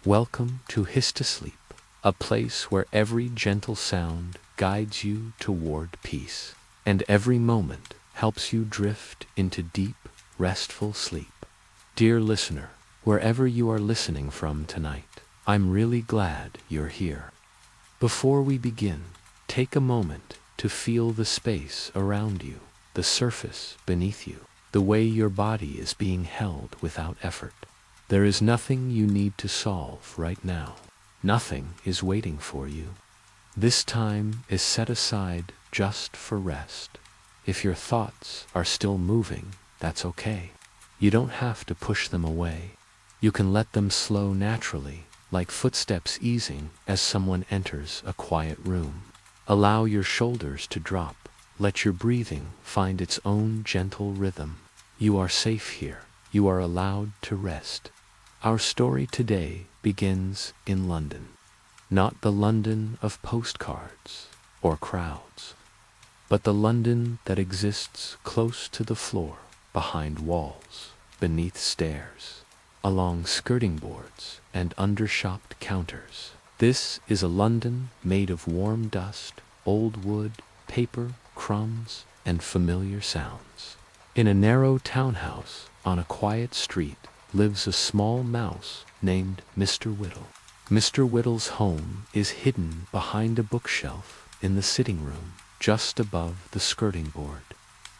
Welcome to Sleep, a place where every gentle sound guides you toward peace, and every moment helps you drift into deep, restful sleep. Dear listener, wherever you are listening from tonight, I'm really glad you're here. Before we begin, take a moment to feel the space around you, the surface beneath you, the way your body is being held without effort. There is nothing you need to solve right now. Nothing is waiting for you. This time is set aside just for rest. If your thoughts are still moving, that's okay. You don't have to push them away. You can let them slow naturally, like footsteps easing as someone enters a quiet room. Allow your shoulders to drop. Let your breathing find its own gentle rhythm. You are safe here. You are allowed to rest. Our story today begins in London. Not the London of postcards or crowds, but the London that exists close to the floor, behind walls, beneath stairs, along skirting boards and under shopped counters. This is a London made of warm dust, old wood, paper, crumbs, and familiar sounds. In a narrow townhouse on a quiet street lives a small mouse named Mr. Whittle. Mr. Whittle's home is hidden behind a bookshelf in the sitting room, just above the skirting board.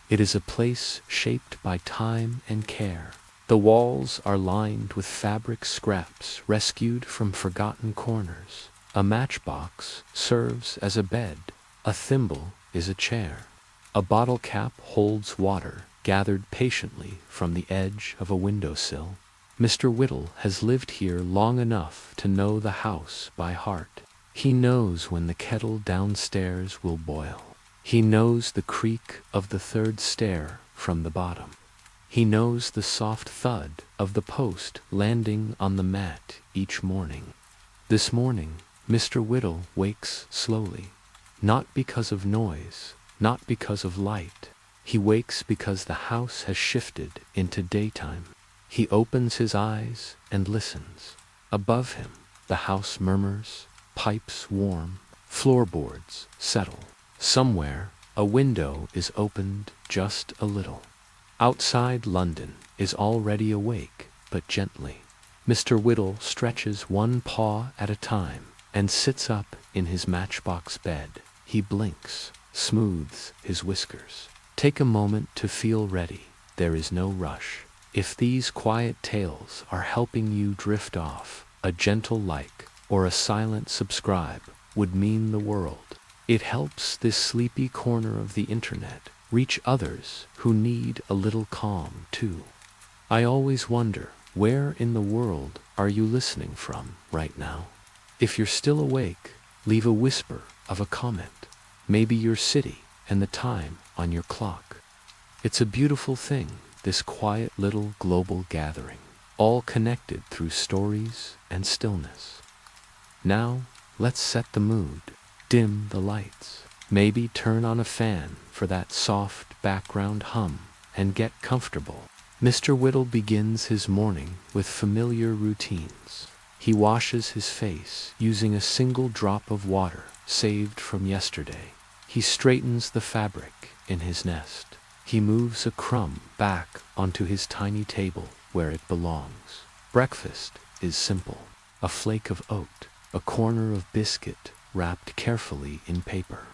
It is a place shaped by time and care. The walls are lined with fabric scraps rescued from forgotten corners. A matchbox serves as a bed. A thimble is a chair. A bottle cap holds water, gathered patiently from the edge of a windowsill. Mr. Whittle has lived here long enough to know the house by heart. He knows when the kettle downstairs will boil. He knows the creak of the third stair from the bottom. He knows the soft thud of the post landing on the mat each morning. This morning, Mr. Whittle wakes slowly, not because of noise, not because of light. He wakes because the house has shifted into daytime. He opens his eyes and listens. Above him, the house murmurs, pipes warm, floorboards settle. Somewhere, a window is opened just a little. Outside London is already awake, but gently. Mr. Whittle stretches one paw at a time and sits up in his matchbox bed. He blinks, smooths his whiskers. Take a moment to feel ready. There is no rush. If these quiet tales are helping you drift off, a gentle like or a silent subscribe would mean the world. It helps this sleepy corner of the internet reach others who need a little calm too. I always wonder, where in the world are you listening from right now? If you're still awake, leave a whisper of a comment. Maybe your city and the time on your clock. It's a beautiful thing, this quiet little global gathering, all connected through stories and stillness. Now, let's set the mood. Dim the lights. Maybe turn on a fan for that soft background hum and get comfortable. Mr. Whittle begins his morning with familiar routines. He washes his face using a single drop of water saved from yesterday. He straightens the fabric in his nest. He moves a crumb back onto his tiny table where it belongs. Breakfast is simple. A flake of oat, a corner of biscuit wrapped carefully in paper.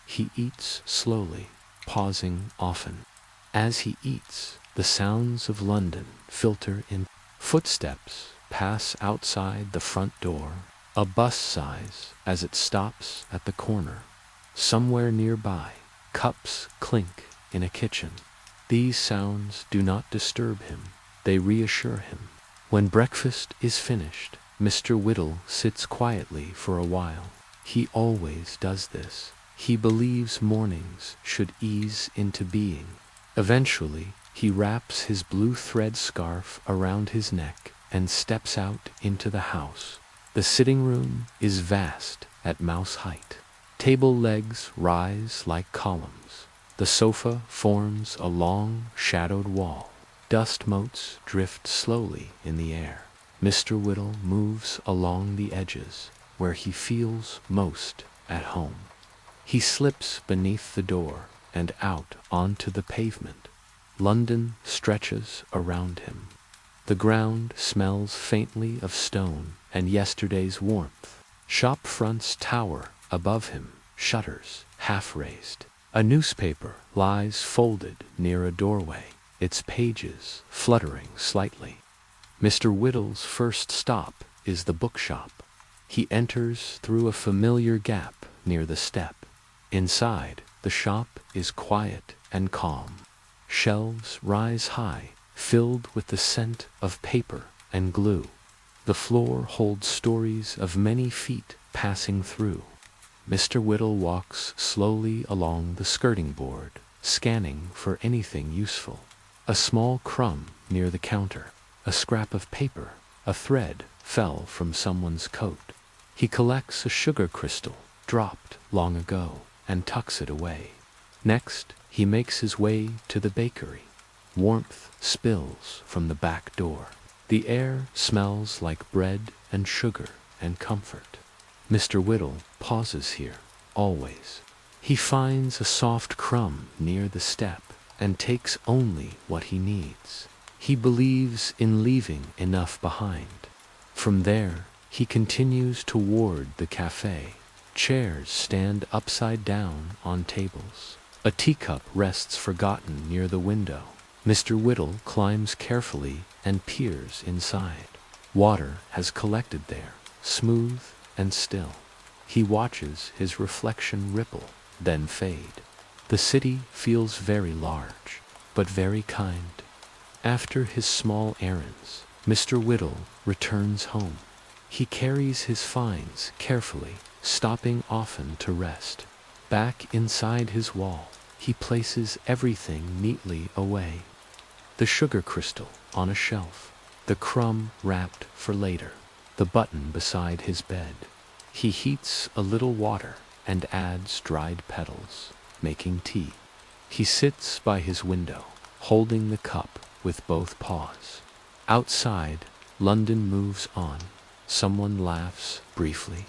He eats slowly, pausing often. As he eats, the sounds of London filter in. Footsteps pass outside the front door. A bus sighs as it stops at the corner. Somewhere nearby, cups clink in a kitchen. These sounds do not disturb him. They reassure him. When breakfast is finished, Mr. Whittle sits quietly for a while. He always does this. He believes mornings should ease into being. Eventually, he wraps his blue thread scarf around his neck and steps out into the house. The sitting room is vast at mouse height. Table legs rise like columns. The sofa forms a long, shadowed wall. Dust motes drift slowly in the air. Mr. Whittle moves along the edges where he feels most at home. He slips beneath the door and out onto the pavement. London stretches around him. The ground smells faintly of stone and yesterday's warmth. Shop fronts tower above him, shutters half raised. A newspaper lies folded near a doorway, its pages fluttering slightly. Mr. Whittle's first stop is the bookshop. He enters through a familiar gap near the step. Inside, the shop is quiet and calm. Shelves rise high, filled with the scent of paper and glue. The floor holds stories of many feet passing through. Mr. Whittle walks slowly along the skirting board, scanning for anything useful. A small crumb near the counter, a scrap of paper, a thread fell from someone's coat. He collects a sugar crystal, dropped long ago, and tucks it away. Next, he makes his way to the bakery. Warmth spills from the back door. The air smells like bread and sugar and comfort. Mr. Whittle pauses here, always. He finds a soft crumb near the step and takes only what he needs. He believes in leaving enough behind. From there, he continues toward the cafe. Chairs stand upside down on tables. A teacup rests forgotten near the window. Mr. Whittle climbs carefully and peers inside. Water has collected there, smooth and still. He watches his reflection ripple, then fade. The city feels very large, but very kind. After his small errands, Mr. Whittle returns home. He carries his finds carefully, stopping often to rest. Back inside his wall, he places everything neatly away. The sugar crystal on a shelf, the crumb wrapped for later, the button beside his bed. He heats a little water and adds dried petals, making tea. He sits by his window, holding the cup with both paws. Outside, London moves on. Someone laughs briefly.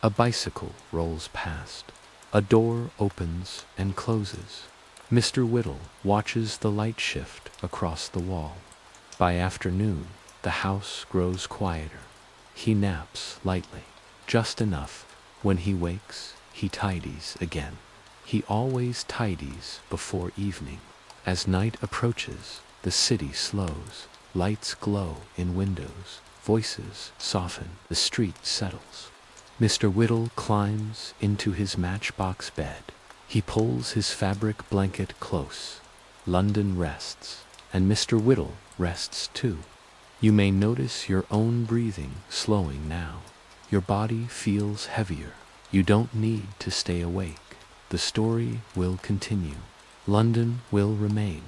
A bicycle rolls past. A door opens and closes. Mr. Whittle watches the light shift across the wall. By afternoon, the house grows quieter. He naps lightly, just enough. When he wakes, he tidies again. He always tidies before evening. As night approaches, the city slows. Lights glow in windows. Voices soften. The street settles. Mr. Whittle climbs into his matchbox bed. He pulls his fabric blanket close. London rests, and Mr. Whittle rests too. You may notice your own breathing slowing now. Your body feels heavier. You don't need to stay awake. The story will continue. London will remain,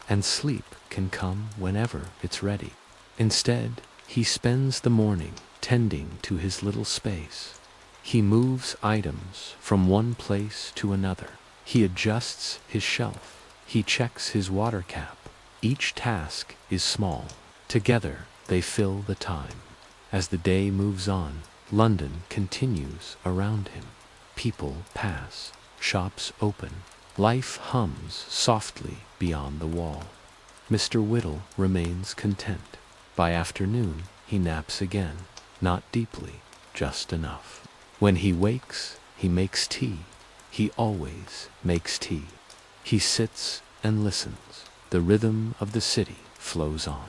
and sleep can come whenever it's ready. Instead, he spends the morning tending to his little space. He moves items from one place to another. He adjusts his shelf. He checks his water cap. Each task is small. Together, they fill the time. As the day moves on, London continues around him. People pass. Shops open. Life hums softly beyond the wall. Mr. Whittle remains content. By afternoon, he naps again. Not deeply, just enough. When he wakes, he makes tea. He always makes tea. He sits and listens. The rhythm of the city flows on.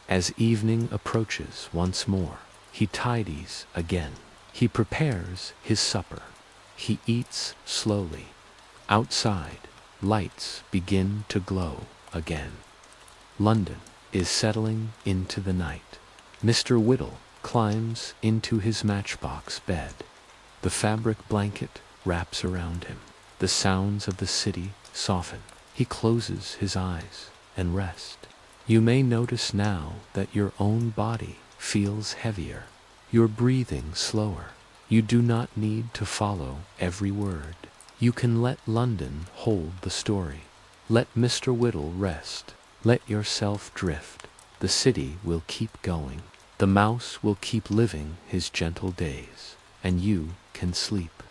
As evening approaches once more, he tidies again. He prepares his supper. He eats slowly. Outside, lights begin to glow again. London is settling into the night. Mr. Whittle climbs into his matchbox bed. The fabric blanket wraps around him. The sounds of the city soften. He closes his eyes and rests. You may notice now that your own body feels heavier. You're breathing slower. You do not need to follow every word. You can let London hold the story. Let Mr. Whittle rest. Let yourself drift. The city will keep going. The mouse will keep living his gentle days, and you can sleep.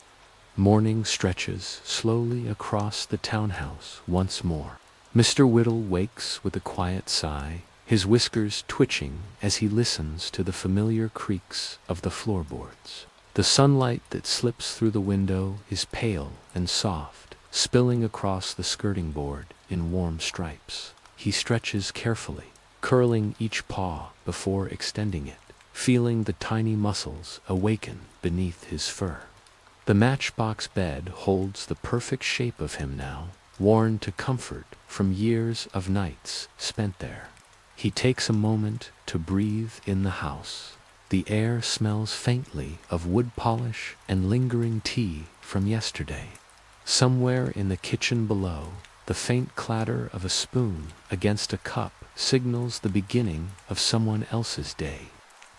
Morning stretches slowly across the townhouse once more. Mr. Whittle wakes with a quiet sigh, his whiskers twitching as he listens to the familiar creaks of the floorboards. The sunlight that slips through the window is pale and soft, spilling across the skirting board in warm stripes. He stretches carefully, curling each paw before extending it, feeling the tiny muscles awaken beneath his fur. The matchbox bed holds the perfect shape of him now, worn to comfort from years of nights spent there. He takes a moment to breathe in the house. The air smells faintly of wood polish and lingering tea from yesterday. Somewhere in the kitchen below, the faint clatter of a spoon against a cup signals the beginning of someone else's day.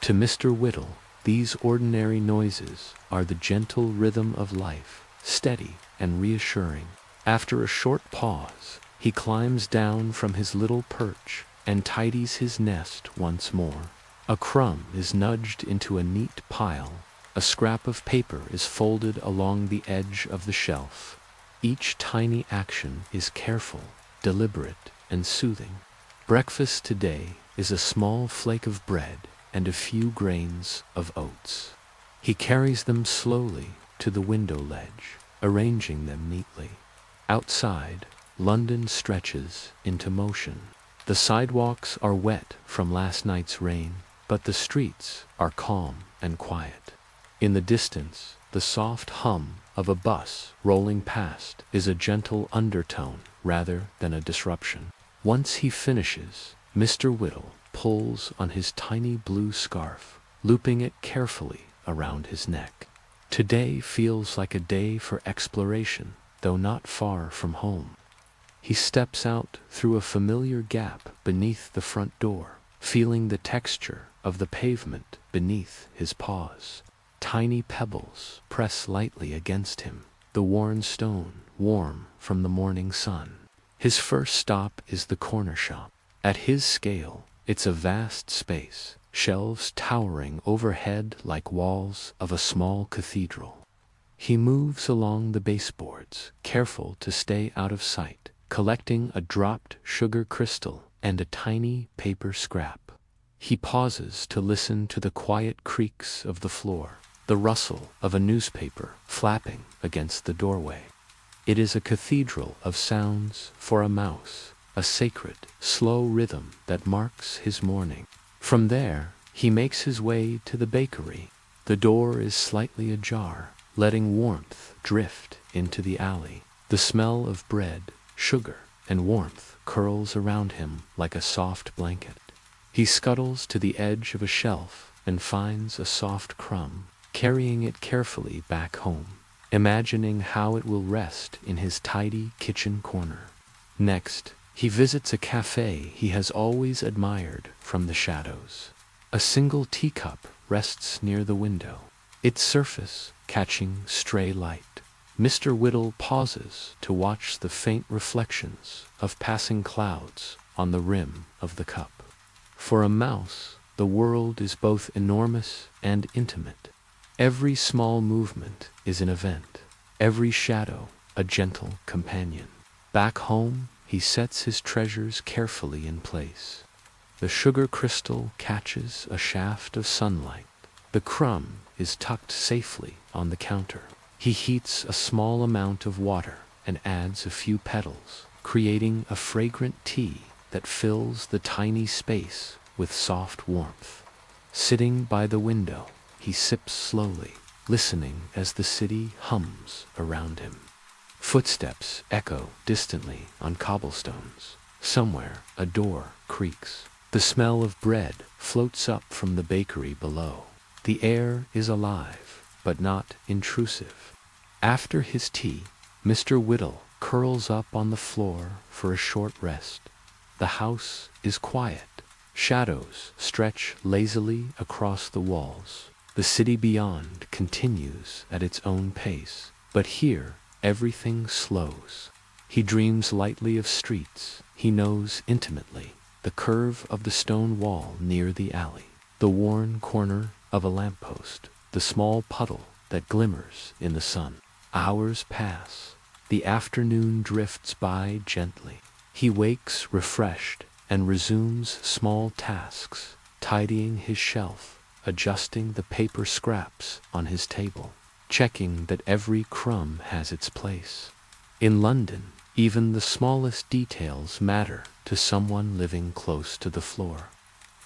To Mr. Whittle, these ordinary noises are the gentle rhythm of life, steady and reassuring. After a short pause, he climbs down from his little perch and tidies his nest once more. A crumb is nudged into a neat pile. A scrap of paper is folded along the edge of the shelf. Each tiny action is careful, deliberate, and soothing. Breakfast today is a small flake of bread and a few grains of oats. He carries them slowly to the window ledge, arranging them neatly. Outside, London stretches into motion. The sidewalks are wet from last night's rain, but the streets are calm and quiet. In the distance, the soft hum of a bus rolling past is a gentle undertone rather than a disruption. Once he finishes, Mr. Whittle pulls on his tiny blue scarf, looping it carefully around his neck. Today feels like a day for exploration, though not far from home. He steps out through a familiar gap beneath the front door, feeling the texture of the pavement beneath his paws. Tiny pebbles press lightly against him, the worn stone warm from the morning sun. His first stop is the corner shop. At his scale, it's a vast space, shelves towering overhead like walls of a small cathedral. He moves along the baseboards, careful to stay out of sight, collecting a dropped sugar crystal and a tiny paper scrap. He pauses to listen to the quiet creaks of the floor, the rustle of a newspaper flapping against the doorway. It is a cathedral of sounds for a mouse, a sacred, slow rhythm that marks his morning. From there, he makes his way to the bakery. The door is slightly ajar, letting warmth drift into the alley. The smell of bread, sugar, and warmth curls around him like a soft blanket. He scuttles to the edge of a shelf and finds a soft crumb, carrying it carefully back home, imagining how it will rest in his tidy kitchen corner. Next, he visits a cafe he has always admired from the shadows. A single teacup rests near the window, its surface catching stray light. Mr. Whittle pauses to watch the faint reflections of passing clouds on the rim of the cup. For a mouse, the world is both enormous and intimate. Every small movement is an event, every shadow a gentle companion. Back home, he sets his treasures carefully in place. The sugar crystal catches a shaft of sunlight. The crumb is tucked safely on the counter. He heats a small amount of water and adds a few petals, creating a fragrant tea that fills the tiny space with soft warmth. Sitting by the window, he sips slowly, listening as the city hums around him. Footsteps echo distantly on cobblestones. Somewhere, a door creaks. The smell of bread floats up from the bakery below. The air is alive, but not intrusive. After his tea, Mr. Whittle curls up on the floor for a short rest. The house is quiet. Shadows stretch lazily across the walls. The city beyond continues at its own pace, but here everything slows. He dreams lightly of streets he knows intimately, the curve of the stone wall near the alley, the worn corner of a lamppost, the small puddle that glimmers in the sun. Hours pass. The afternoon drifts by gently. He wakes refreshed and resumes small tasks, tidying his shelf, adjusting the paper scraps on his table, checking that every crumb has its place. In London, even the smallest details matter to someone living close to the floor.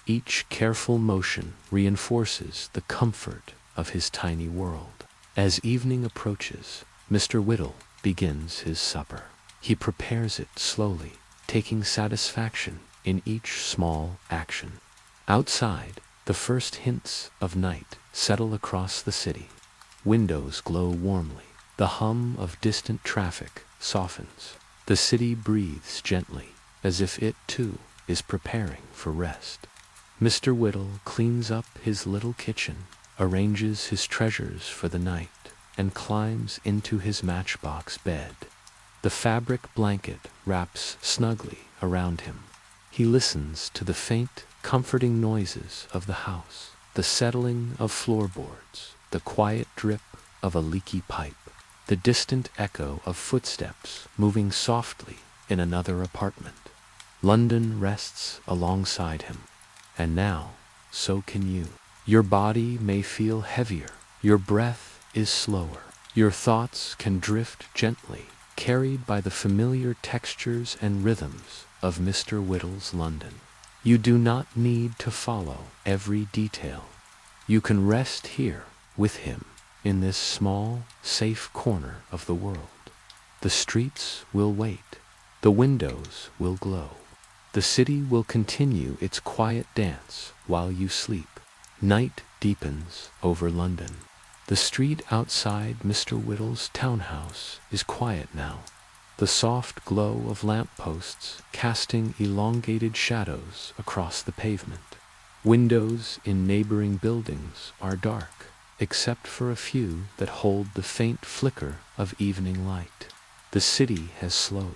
Each careful motion reinforces the comfort of his tiny world. As evening approaches, Mr. Whittle begins his supper. He prepares it slowly, taking satisfaction in each small action. Outside, the first hints of night settle across the city. Windows glow warmly. The hum of distant traffic softens. The city breathes gently, as if it too is preparing for rest. Mr. Whittle cleans up his little kitchen, arranges his treasures for the night, and climbs into his matchbox bed. The fabric blanket wraps snugly around him. He listens to the faint, comforting noises of the house, the settling of floorboards, the quiet drip of a leaky pipe, the distant echo of footsteps moving softly in another apartment. London rests alongside him. And now, so can you. Your body may feel heavier, your breath is slower, your thoughts can drift gently, carried by the familiar textures and rhythms of Mr. Whittle's London. You do not need to follow every detail. You can rest here with him in this small, safe corner of the world. The streets will wait, the windows will glow. The city will continue its quiet dance while you sleep. Night deepens over London. The street outside Mr. Whittle's townhouse is quiet now, the soft glow of lampposts casting elongated shadows across the pavement. Windows in neighboring buildings are dark, except for a few that hold the faint flicker of evening light. The city has slowed.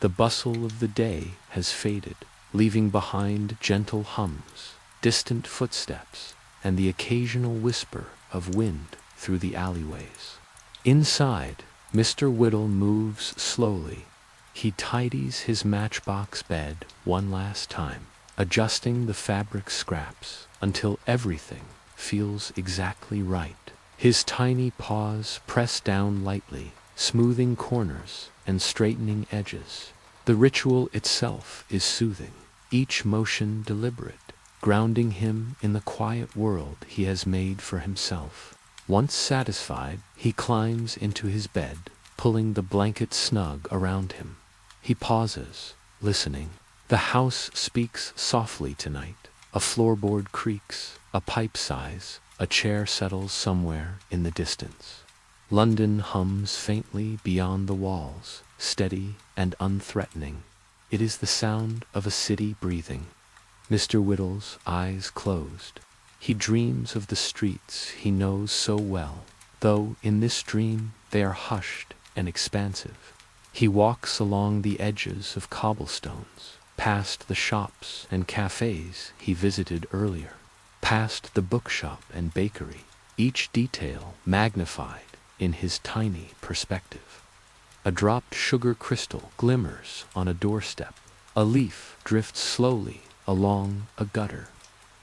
The bustle of the day has faded, leaving behind gentle hums, distant footsteps, and the occasional whisper of wind through the alleyways. Inside, Mr. Whittle moves slowly. He tidies his matchbox bed one last time, adjusting the fabric scraps until everything feels exactly right. His tiny paws press down lightly, smoothing corners and straightening edges. The ritual itself is soothing, each motion deliberate, grounding him in the quiet world he has made for himself. Once satisfied, he climbs into his bed, pulling the blanket snug around him. He pauses, listening. The house speaks softly tonight. A floorboard creaks, a pipe sighs, a chair settles somewhere in the distance. London hums faintly beyond the walls, steady and unthreatening. It is the sound of a city breathing. Mr. Whittle's eyes closed. He dreams of the streets he knows so well, though in this dream they are hushed and expansive. He walks along the edges of cobblestones, past the shops and cafes he visited earlier, past the bookshop and bakery, each detail magnified in his tiny perspective. A dropped sugar crystal glimmers on a doorstep. A leaf drifts slowly along a gutter.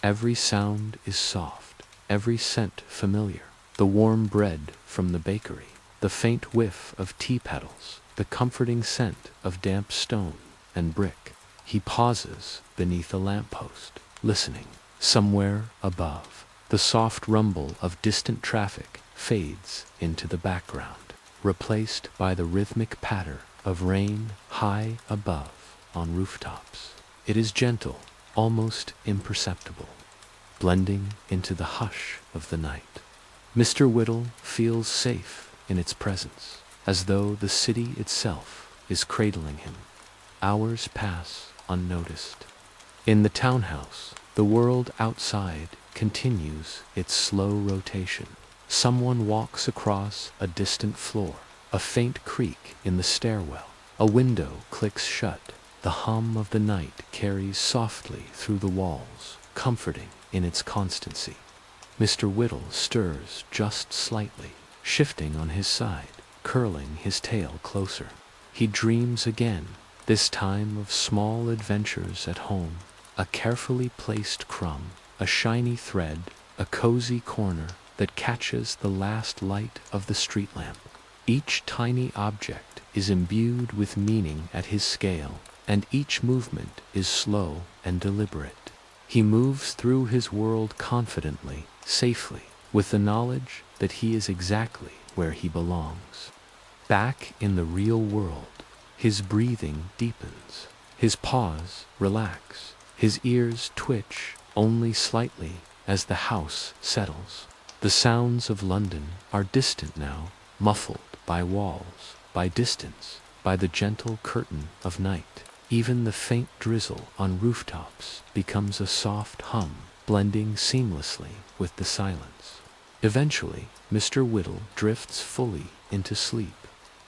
Every sound is soft, every scent familiar. The warm bread from the bakery, the faint whiff of tea petals, the comforting scent of damp stone and brick. He pauses beneath a lamppost, listening. Somewhere above, the soft rumble of distant traffic fades into the background, replaced by the rhythmic patter of rain high above on rooftops. It is gentle, almost imperceptible, blending into the hush of the night. Mr. Whittle feels safe in its presence, as though the city itself is cradling him. Hours pass unnoticed. In the townhouse, the world outside continues its slow rotation. Someone walks across a distant floor, a faint creak in the stairwell. A window clicks shut. The hum of the night carries softly through the walls, comforting in its constancy. Mr. Whittle stirs just slightly, shifting on his side, curling his tail closer. He dreams again, this time of small adventures at home, a carefully placed crumb, a shiny thread, a cozy corner that catches the last light of the street lamp. Each tiny object is imbued with meaning at his scale, and each movement is slow and deliberate. He moves through his world confidently, safely, with the knowledge that he is exactly where he belongs. Back in the real world, his breathing deepens, his paws relax, his ears twitch only slightly as the house settles. The sounds of London are distant now, muffled by walls, by distance, by the gentle curtain of night. Even the faint drizzle on rooftops becomes a soft hum, blending seamlessly with the silence. Eventually, Mr. Whittle drifts fully into sleep,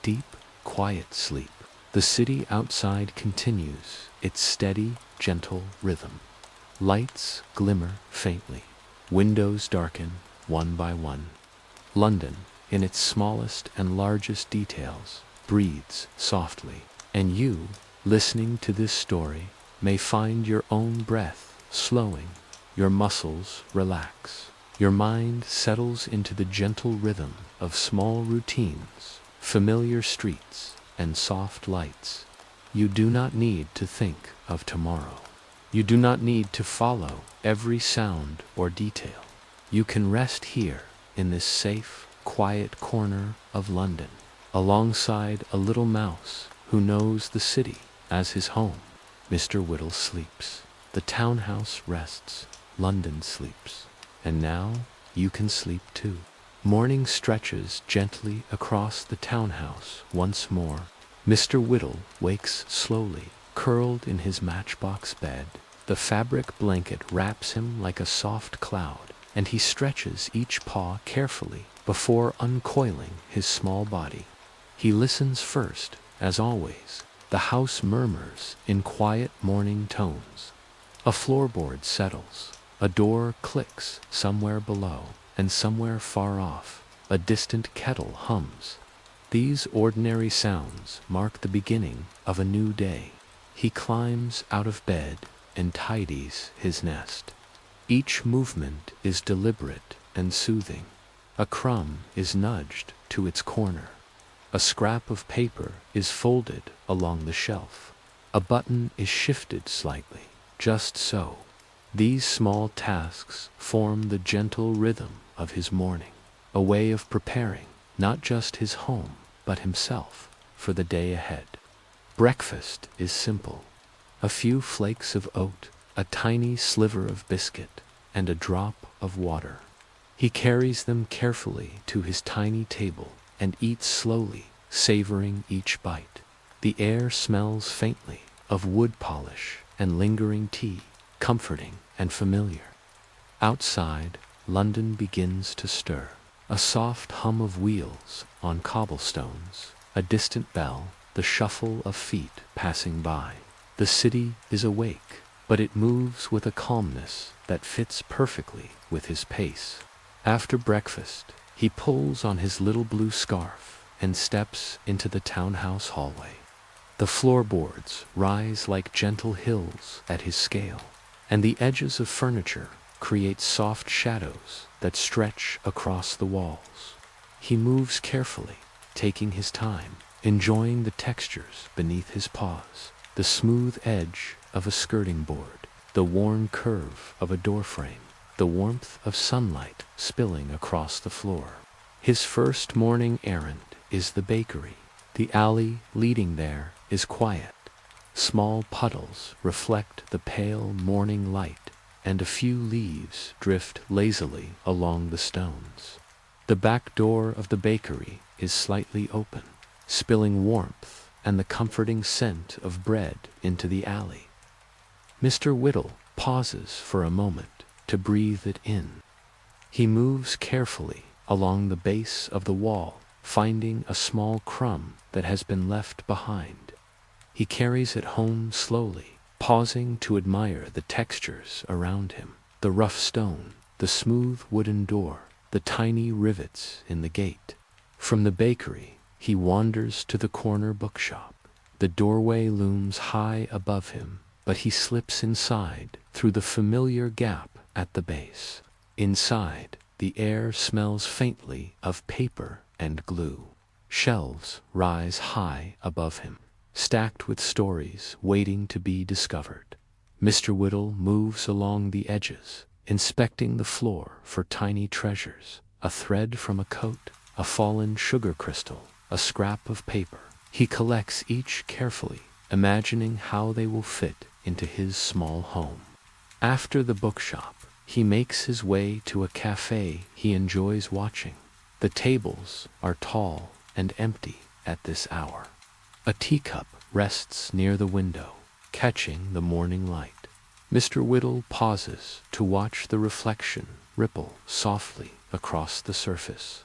deep, quiet sleep. The city outside continues its steady, gentle rhythm. Lights glimmer faintly. Windows darken one by one. London, in its smallest and largest details, breathes softly, and you, listening to this story, may find your own breath slowing, your muscles relax, your mind settles into the gentle rhythm of small routines, familiar streets, and soft lights. You do not need to think of tomorrow. You do not need to follow every sound or detail. You can rest here in this safe, quiet corner of London, alongside a little mouse who knows the city as his home. Mr. Whittle sleeps. The townhouse rests. London sleeps. And now you can sleep too. Morning stretches gently across the townhouse once more. Mr. Whittle wakes slowly, curled in his matchbox bed. The fabric blanket wraps him like a soft cloud, and he stretches each paw carefully before uncoiling his small body. He listens first, as always. The house murmurs in quiet morning tones. A floorboard settles. A door clicks somewhere below, and somewhere far off, a distant kettle hums. These ordinary sounds mark the beginning of a new day. He climbs out of bed and tidies his nest. Each movement is deliberate and soothing. A crumb is nudged to its corner. A scrap of paper is folded along the shelf. A button is shifted slightly, just so. These small tasks form the gentle rhythm of his morning, a way of preparing not just his home, but himself for the day ahead. Breakfast is simple. A few flakes of oat, a tiny sliver of biscuit, and a drop of water. He carries them carefully to his tiny table and eats slowly, savoring each bite. The air smells faintly of wood polish and lingering tea, comforting and familiar. Outside, London begins to stir. A soft hum of wheels on cobblestones, a distant bell, the shuffle of feet passing by. The city is awake, but it moves with a calmness that fits perfectly with his pace. After breakfast, he pulls on his little blue scarf and steps into the townhouse hallway. The floorboards rise like gentle hills at his scale, and the edges of furniture create soft shadows that stretch across the walls. He moves carefully, taking his time, enjoying the textures beneath his paws, the smooth edge of a skirting board, the worn curve of a doorframe, the warmth of sunlight spilling across the floor. His first morning errand is the bakery. The alley leading there is quiet. Small puddles reflect the pale morning light, and a few leaves drift lazily along the stones. The back door of the bakery is slightly open, spilling warmth and the comforting scent of bread into the alley. Mr. Whittle pauses for a moment to breathe it in. He moves carefully along the base of the wall, finding a small crumb that has been left behind. He carries it home slowly, pausing to admire the textures around him. the rough stone, the smooth wooden door, the tiny rivets in the gate. From the bakery, he wanders to the corner bookshop. The doorway looms high above him, but he slips inside through the familiar gap at the base. Inside, the air smells faintly of paper and glue. Shelves rise high above him, stacked with stories waiting to be discovered. Mr. Whittle moves along the edges, inspecting the floor for tiny treasures, a thread from a coat, a fallen sugar crystal, a scrap of paper. He collects each carefully, imagining how they will fit into his small home. After the bookshop, he makes his way to a cafe he enjoys watching. The tables are tall and empty at this hour. A teacup rests near the window, catching the morning light. Mr. Whittle pauses to watch the reflection ripple softly across the surface.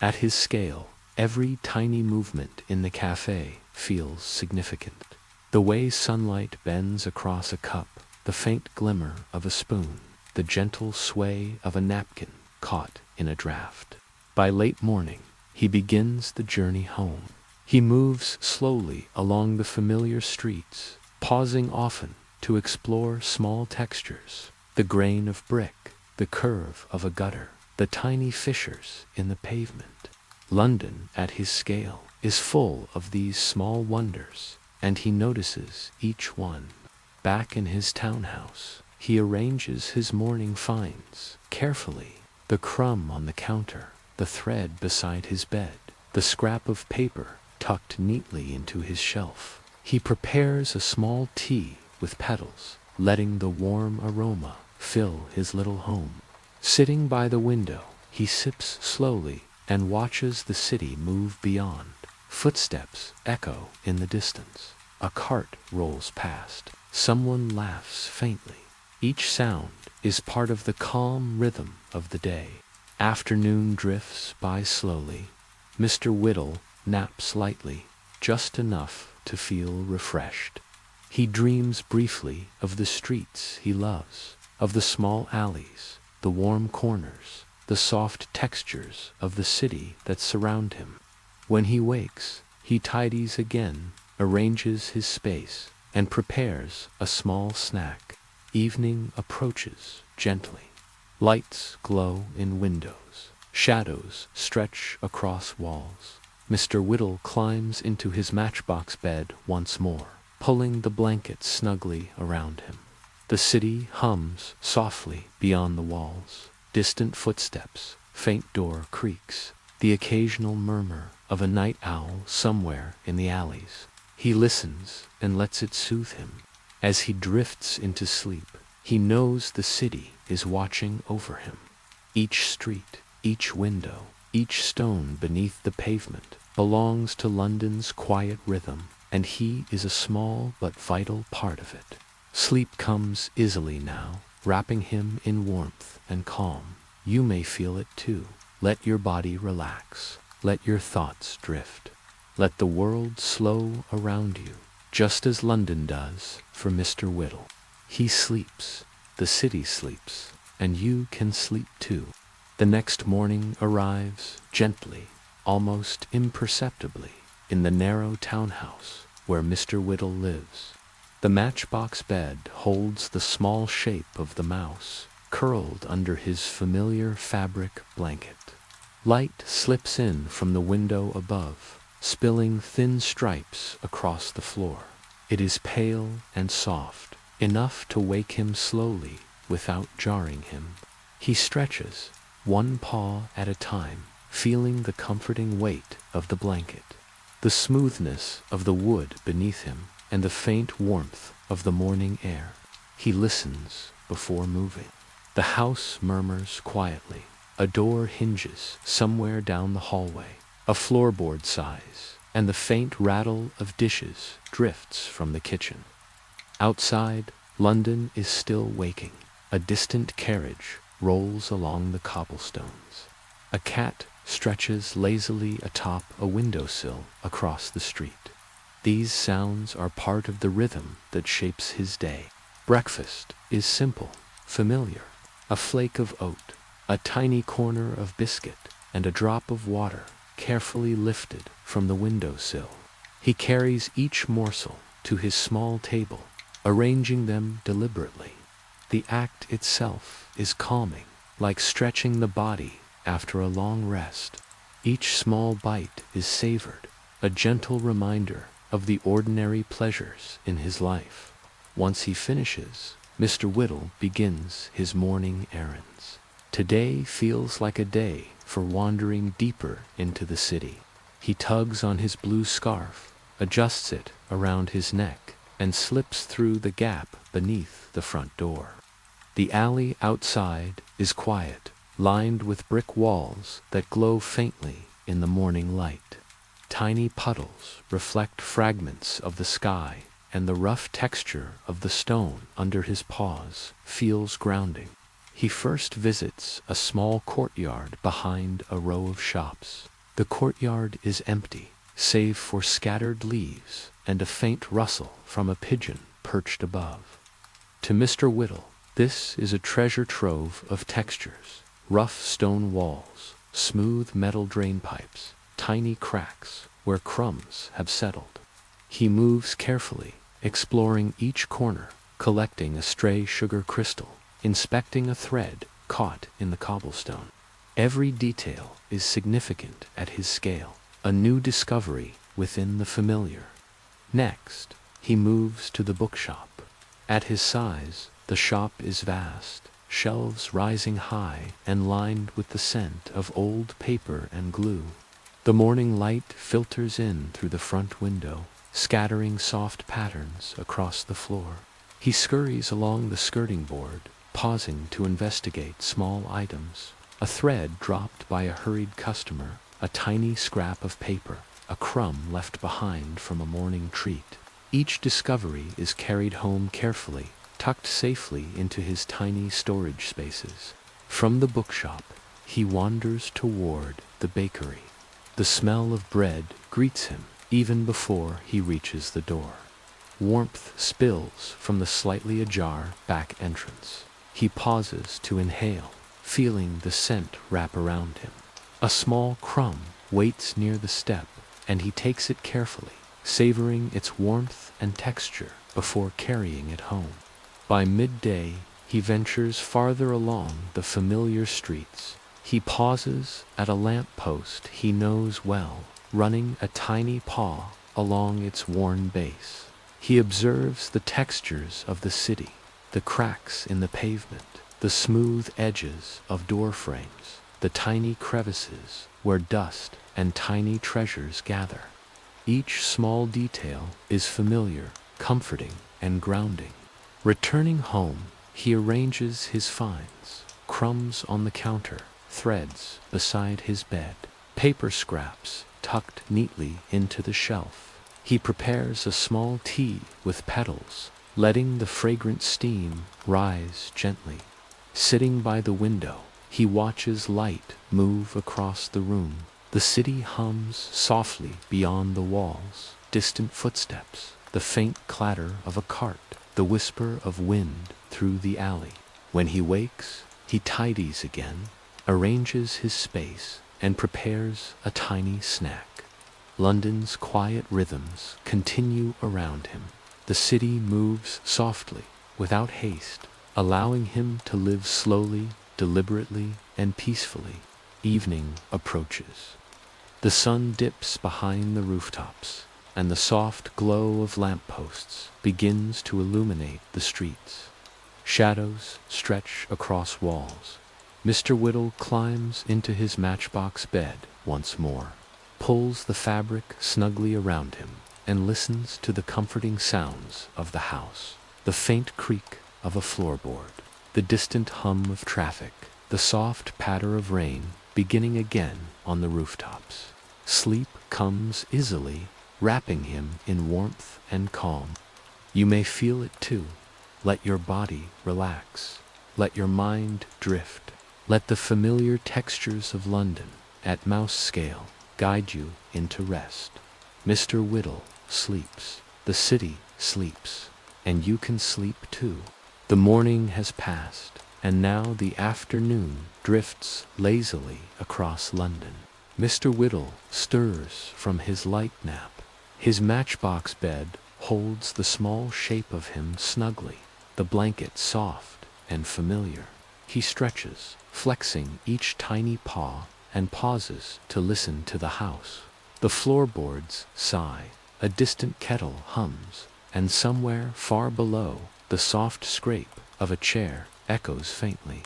At his scale, every tiny movement in the cafe feels significant. The way sunlight bends across a cup, the faint glimmer of a spoon, the gentle sway of a napkin caught in a draft. By late morning, he begins the journey home. He moves slowly along the familiar streets, pausing often to explore small textures, the grain of brick, the curve of a gutter, the tiny fissures in the pavement. London, at his scale, is full of these small wonders, and he notices each one. Back in his townhouse, he arranges his morning finds carefully. The crumb on the counter, the thread beside his bed, the scrap of paper tucked neatly into his shelf. He prepares a small tea with petals, letting the warm aroma fill his little home. Sitting by the window, he sips slowly and watches the city move beyond. Footsteps echo in the distance. A cart rolls past. Someone laughs faintly. Each sound is part of the calm rhythm of the day. Afternoon drifts by slowly. Mr. Whittle naps lightly, just enough to feel refreshed. He dreams briefly of the streets he loves, of the small alleys, the warm corners, the soft textures of the city that surround him. When he wakes, he tidies again, arranges his space, and prepares a small snack. Evening approaches gently. Lights glow in windows. Shadows stretch across walls. Mr. Whittle climbs into his matchbox bed once more, pulling the blankets snugly around him. The city hums softly beyond the walls. Distant footsteps, faint door creaks, the occasional murmur of a night owl somewhere in the alleys. He listens and lets it soothe him. As he drifts into sleep, he knows the city is watching over him. Each street, each window, each stone beneath the pavement belongs to London's quiet rhythm, and he is a small but vital part of it. Sleep comes easily now, wrapping him in warmth and calm. You may feel it too. Let your body relax. Let your thoughts drift. Let the world slow around you, just as London does for Mr. Whittle. He sleeps, the city sleeps, and you can sleep too. The next morning arrives gently, almost imperceptibly, in the narrow townhouse where Mr. Whittle lives. The matchbox bed holds the small shape of the mouse, curled under his familiar fabric blanket. Light slips in from the window above, spilling thin stripes across the floor. It is pale and soft, enough to wake him slowly without jarring him. He stretches, one paw at a time, feeling the comforting weight of the blanket, the smoothness of the wood beneath him, and the faint warmth of the morning air. He listens before moving. The house murmurs quietly. A door hinges somewhere down the hallway. A floorboard sighs, and the faint rattle of dishes drifts from the kitchen. Outside, London is still waking. A distant carriage rolls along the cobblestones. A cat stretches lazily atop a windowsill across the street. These sounds are part of the rhythm that shapes his day. Breakfast is simple, familiar. A flake of oat, a tiny corner of biscuit, and a drop of water carefully lifted from the windowsill. He carries each morsel to his small table, arranging them deliberately. The act itself is calming, like stretching the body after a long rest. Each small bite is savored, a gentle reminder of the ordinary pleasures in his life. Once he finishes, Mr. Whittle begins his morning errands. Today feels like a day for wandering deeper into the city. He tugs on his blue scarf, adjusts it around his neck, and slips through the gap beneath the front door. The alley outside is quiet, lined with brick walls that glow faintly in the morning light. Tiny puddles reflect fragments of the sky, and the rough texture of the stone under his paws feels grounding. He first visits a small courtyard behind a row of shops. The courtyard is empty, save for scattered leaves and a faint rustle from a pigeon perched above. To Mr. Whittle, this is a treasure trove of textures: rough stone walls, smooth metal drain pipes, tiny cracks where crumbs have settled. He moves carefully, exploring each corner, collecting a stray sugar crystal, inspecting a thread caught in the cobblestone. Every detail is significant at his scale, a new discovery within the familiar. Next, he moves to the bookshop. At his size, the shop is vast, shelves rising high and lined with the scent of old paper and glue. The morning light filters in through the front window, scattering soft patterns across the floor. He scurries along the skirting board, pausing to investigate small items. A thread dropped by a hurried customer, a tiny scrap of paper, a crumb left behind from a morning treat. Each discovery is carried home carefully, tucked safely into his tiny storage spaces. From the bookshop, he wanders toward the bakery. The smell of bread greets him even before he reaches the door. Warmth spills from the slightly ajar back entrance. He pauses to inhale, feeling the scent wrap around him. A small crumb waits near the step, and he takes it carefully, savoring its warmth and texture before carrying it home. By midday, he ventures farther along the familiar streets. He pauses at a lamp post he knows well, running a tiny paw along its worn base. He observes the textures of the city, the cracks in the pavement, the smooth edges of door frames, the tiny crevices where dust and tiny treasures gather. Each small detail is familiar, comforting, and grounding. Returning home, he arranges his finds: crumbs on the counter, threads beside his bed, paper scraps tucked neatly into the shelf. He prepares a small tea with petals, letting the fragrant steam rise gently. Sitting by the window, he watches light move across the room. The city hums softly beyond the walls, distant footsteps, the faint clatter of a cart, the whisper of wind through the alley. When he wakes, he tidies again, arranges his space, and prepares a tiny snack. London's quiet rhythms continue around him. The city moves softly, without haste, allowing him to live slowly, deliberately, and peacefully. Evening approaches. The sun dips behind the rooftops, and the soft glow of lampposts begins to illuminate the streets. Shadows stretch across walls. Mr. Whittle climbs into his matchbox bed once more, pulls the fabric snugly around him, and listens to the comforting sounds of the house. The faint creak of a floorboard, the distant hum of traffic, the soft patter of rain beginning again on the rooftops. Sleep comes easily, wrapping him in warmth and calm. You may feel it too. Let your body relax. Let your mind drift. Let the familiar textures of London at mouse scale guide you into rest. Mr. Whittle sleeps. The city sleeps. And you can sleep too. The morning has passed, and now the afternoon drifts lazily across London. Mr. Whittle stirs from his light nap. His matchbox bed holds the small shape of him snugly, the blanket soft and familiar. He stretches, flexing each tiny paw, and pauses to listen to the house. The floorboards sigh, a distant kettle hums, and somewhere far below, the soft scrape of a chair echoes faintly.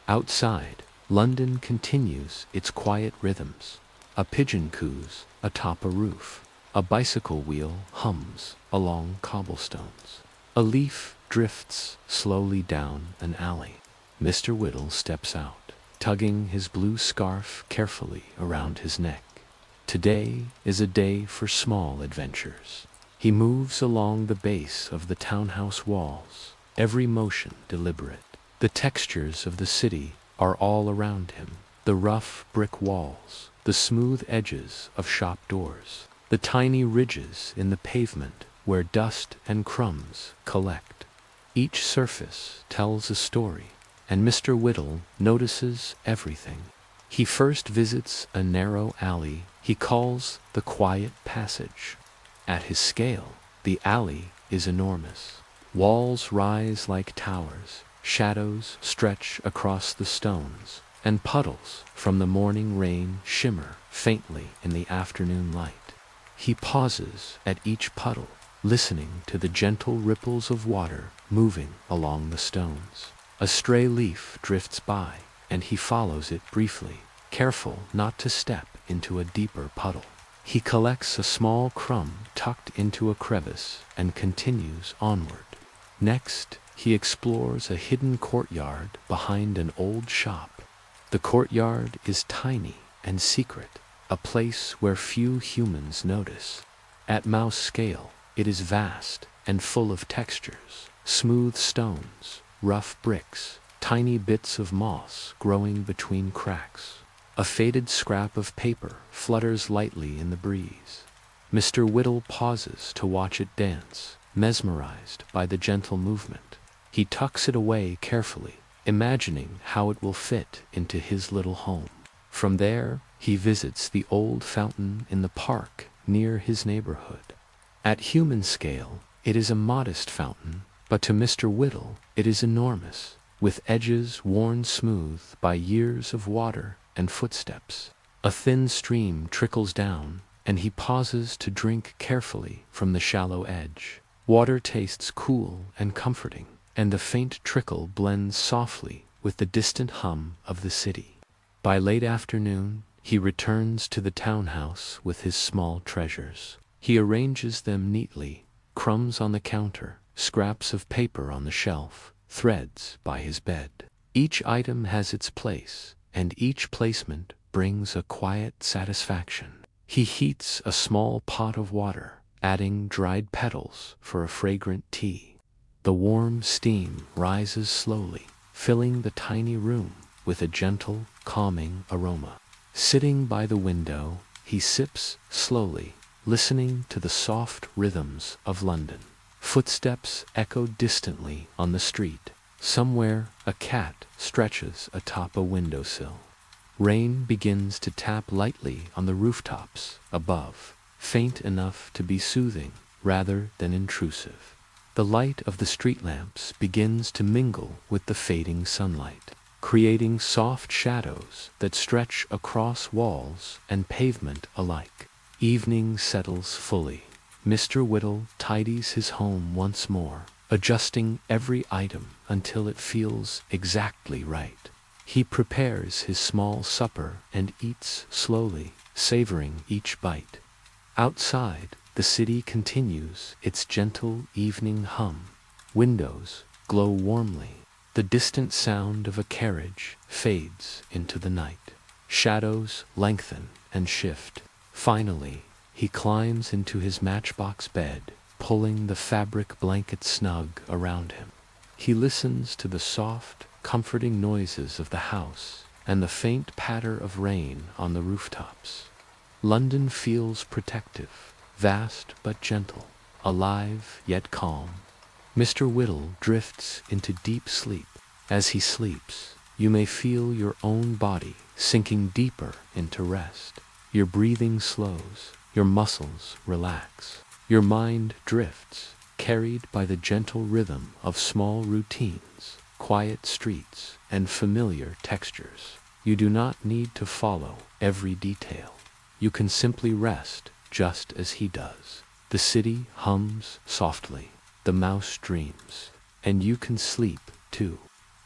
Outside, London continues its quiet rhythms. A pigeon coos atop a roof. A bicycle wheel hums along cobblestones. A leaf drifts slowly down an alley. Mr. Whittle steps out, tugging his blue scarf carefully around his neck. Today is a day for small adventures. He moves along the base of the townhouse walls, every motion deliberate. The textures of the city are all around him. The rough brick walls, the smooth edges of shop doors, the tiny ridges in the pavement where dust and crumbs collect. Each surface tells a story, and Mr. Whittle notices everything. He first visits a narrow alley he calls the Quiet Passage. At his scale, the alley is enormous. Walls rise like towers, shadows stretch across the stones, and puddles from the morning rain shimmer faintly in the afternoon light. He pauses at each puddle, listening to the gentle ripples of water moving along the stones. A stray leaf drifts by, and he follows it briefly, careful not to step into a deeper puddle. He collects a small crumb tucked into a crevice and continues onward. Next, he explores a hidden courtyard behind an old shop. The courtyard is tiny and secret, a place where few humans notice. At mouse scale, it is vast and full of textures, smooth stones, rough bricks, tiny bits of moss growing between cracks. A faded scrap of paper flutters lightly in the breeze. Mr. Whittle pauses to watch it dance, mesmerized by the gentle movement. He tucks it away carefully, imagining how it will fit into his little home. From there, he visits the old fountain in the park near his neighborhood. At human scale, it is a modest fountain, but to Mr. Whittle, it is enormous, with edges worn smooth by years of water and footsteps. A thin stream trickles down, and he pauses to drink carefully from the shallow edge. Water tastes cool and comforting, and the faint trickle blends softly with the distant hum of the city. By late afternoon, he returns to the townhouse with his small treasures. He arranges them neatly, crumbs on the counter, scraps of paper on the shelf, threads by his bed. Each item has its place, and each placement brings a quiet satisfaction. He heats a small pot of water, adding dried petals for a fragrant tea. The warm steam rises slowly, filling the tiny room with a gentle, calming aroma. Sitting by the window, he sips slowly, listening to the soft rhythms of London. Footsteps echo distantly on the street. Somewhere, a cat stretches atop a windowsill. Rain begins to tap lightly on the rooftops above, faint enough to be soothing rather than intrusive. The light of the street lamps begins to mingle with the fading sunlight, creating soft shadows that stretch across walls and pavement alike. Evening settles fully. Mr. Whittle tidies his home once more, adjusting every item until it feels exactly right. He prepares his small supper and eats slowly, savoring each bite. Outside, the city continues its gentle evening hum. Windows glow warmly. The distant sound of a carriage fades into the night. Shadows lengthen and shift. Finally, he climbs into his matchbox bed, pulling the fabric blanket snug around him. He listens to the soft, comforting noises of the house and the faint patter of rain on the rooftops. London feels protective, vast but gentle, alive yet calm. Mr. Whittle drifts into deep sleep, As he sleeps, you may feel your own body sinking deeper into rest. Your breathing slows, your muscles relax, your mind drifts, carried by the gentle rhythm of small routines, quiet streets, and familiar textures. You do not need to follow every detail. You can simply rest just as he does. The city hums softly, the mouse dreams, and you can sleep too.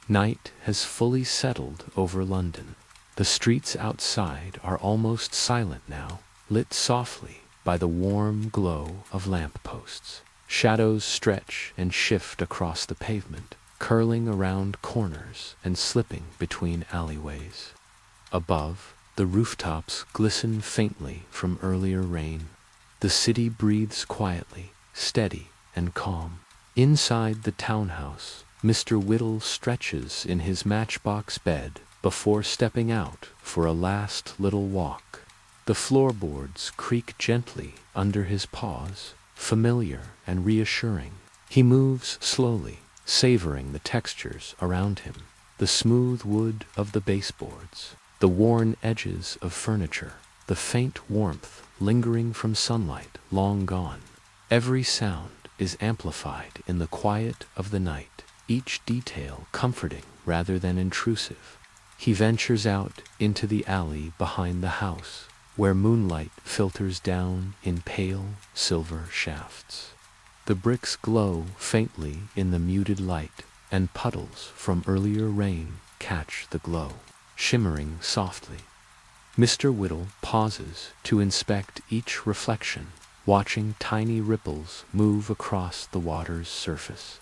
Night has fully settled over London. The streets outside are almost silent now, lit softly by the warm glow of lampposts. Shadows stretch and shift across the pavement, curling around corners and slipping between alleyways. Above, the rooftops glisten faintly from earlier rain. The city breathes quietly, steady and calm. Inside the townhouse, Mr. Whittle stretches in his matchbox bed before stepping out for a last little walk. The floorboards creak gently under his paws, familiar and reassuring. He moves slowly, savoring the textures around him, the smooth wood of the baseboards, the worn edges of furniture, the faint warmth lingering from sunlight long gone. Every sound is amplified in the quiet of the night, each detail comforting rather than intrusive. He ventures out into the alley behind the house, where moonlight filters down in pale silver shafts. The bricks glow faintly in the muted light, and puddles from earlier rain catch the glow, shimmering softly. Mr. Whittle pauses to inspect each reflection, watching tiny ripples move across the water's surface.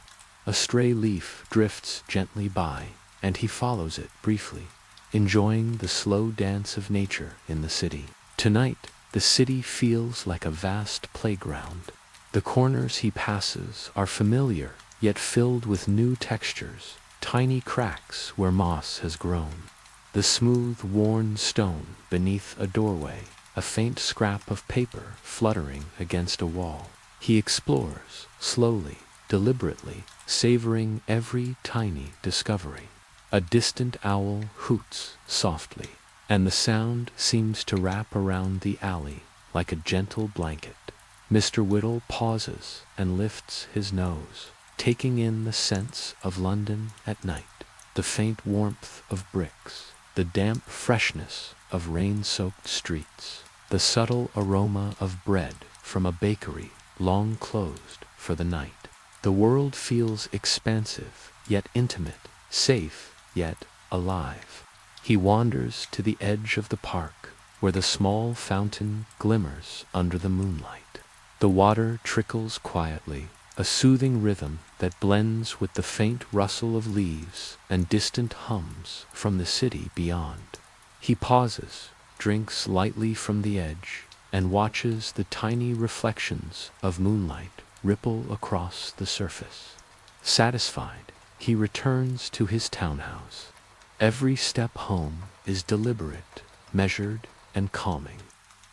A stray leaf drifts gently by, and he follows it briefly, enjoying the slow dance of nature in the city. Tonight, the city feels like a vast playground. The corners he passes are familiar, yet filled with new textures, tiny cracks where moss has grown, the smooth, worn stone beneath a doorway, a faint scrap of paper fluttering against a wall. He explores, slowly, deliberately, savoring every tiny discovery. A distant owl hoots softly, and the sound seems to wrap around the alley like a gentle blanket. Mr. Whittle pauses and lifts his nose, taking in the scents of London at night, the faint warmth of bricks, the damp freshness of rain-soaked streets, the subtle aroma of bread from a bakery long closed for the night. The world feels expansive, yet intimate, safe, yet alive. He wanders to the edge of the park, where the small fountain glimmers under the moonlight. The water trickles quietly, a soothing rhythm that blends with the faint rustle of leaves and distant hums from the city beyond. He pauses, drinks lightly from the edge, and watches the tiny reflections of moonlight ripple across the surface. Satisfied, he returns to his townhouse. Every step home is deliberate, measured, and calming.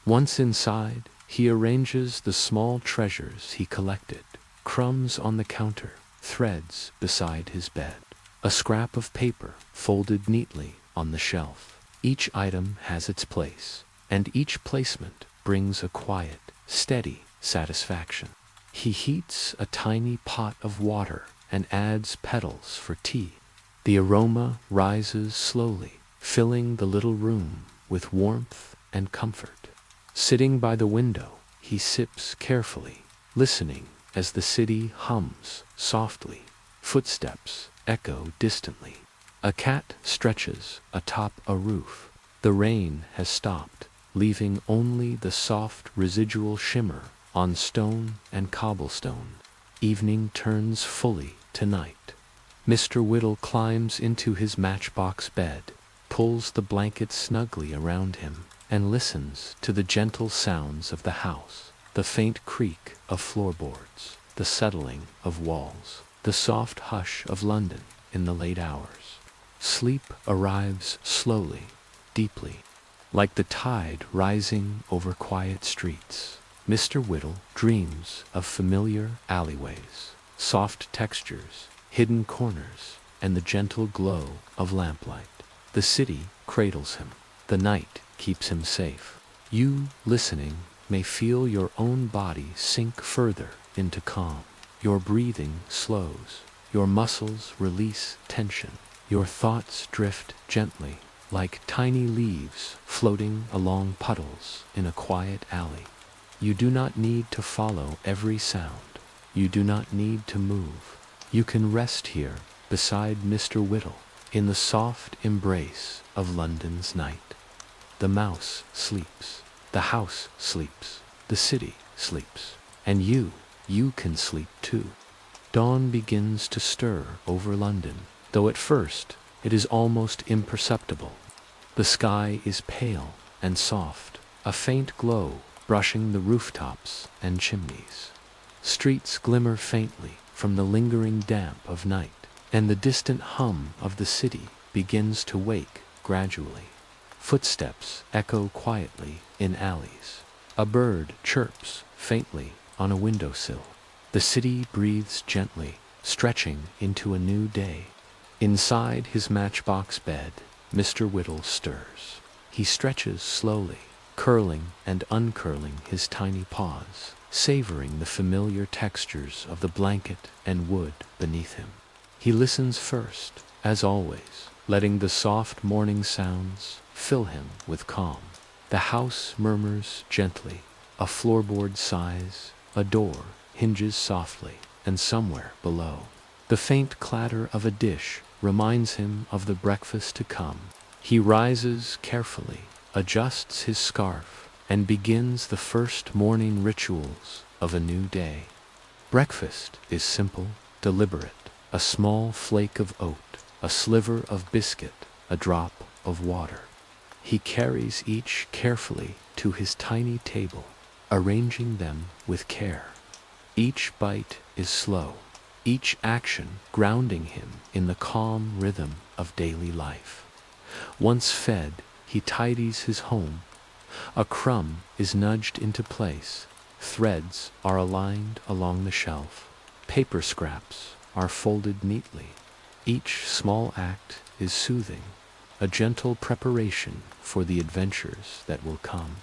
Once inside, he arranges the small treasures he collected, crumbs on the counter, threads beside his bed, a scrap of paper folded neatly on the shelf. Each item has its place, and each placement brings a quiet, steady satisfaction. He heats a tiny pot of water and adds petals for tea. The aroma rises slowly, filling the little room with warmth and comfort. Sitting by the window, he sips carefully, listening as the city hums softly. Footsteps echo distantly. A cat stretches atop a roof. The rain has stopped, leaving only the soft residual shimmer on stone and cobblestone. Evening turns fully to night. Mr. Whittle climbs into his matchbox bed, pulls the blanket snugly around him, and listens to the gentle sounds of the house, the faint creak of floorboards, the settling of walls, the soft hush of London in the late hours. Sleep arrives slowly, deeply, like the tide rising over quiet streets. Mr. Whittle dreams of familiar alleyways, soft textures, hidden corners, and the gentle glow of lamplight. The city cradles him. The night keeps him safe. You, listening, may feel your own body sink further into calm. Your breathing slows. Your muscles release tension. Your thoughts drift gently, like tiny leaves floating along puddles in a quiet alley. You do not need to follow every sound. You do not need to move. You can rest here beside Mr. Whittle in the soft embrace of London's night. The mouse sleeps. The house sleeps. The city sleeps. And you can sleep too. Dawn begins to stir over London, though at first it is almost imperceptible. The sky is pale and soft, a faint glow brushing the rooftops and chimneys. Streets glimmer faintly from the lingering damp of night, and the distant hum of the city begins to wake gradually. Footsteps echo quietly in alleys. A bird chirps faintly on a windowsill. The city breathes gently, stretching into a new day. Inside his matchbox bed, Mr. Whittle stirs. He stretches slowly, curling and uncurling his tiny paws, savoring the familiar textures of the blanket and wood beneath him. He listens first, as always, letting the soft morning sounds fill him with calm. The house murmurs gently, a floorboard sighs, a door hinges softly, and somewhere below, the faint clatter of a dish reminds him of the breakfast to come. He rises carefully, adjusts his scarf, and begins the first morning rituals of a new day. Breakfast is simple, deliberate, a small flake of oat, a sliver of biscuit, a drop of water. He carries each carefully to his tiny table, arranging them with care. Each bite is slow, each action grounding him in the calm rhythm of daily life. Once fed, he tidies his home. A crumb is nudged into place, threads are aligned along the shelf, paper scraps are folded neatly. Each small act is soothing, a gentle preparation for the adventures that will come.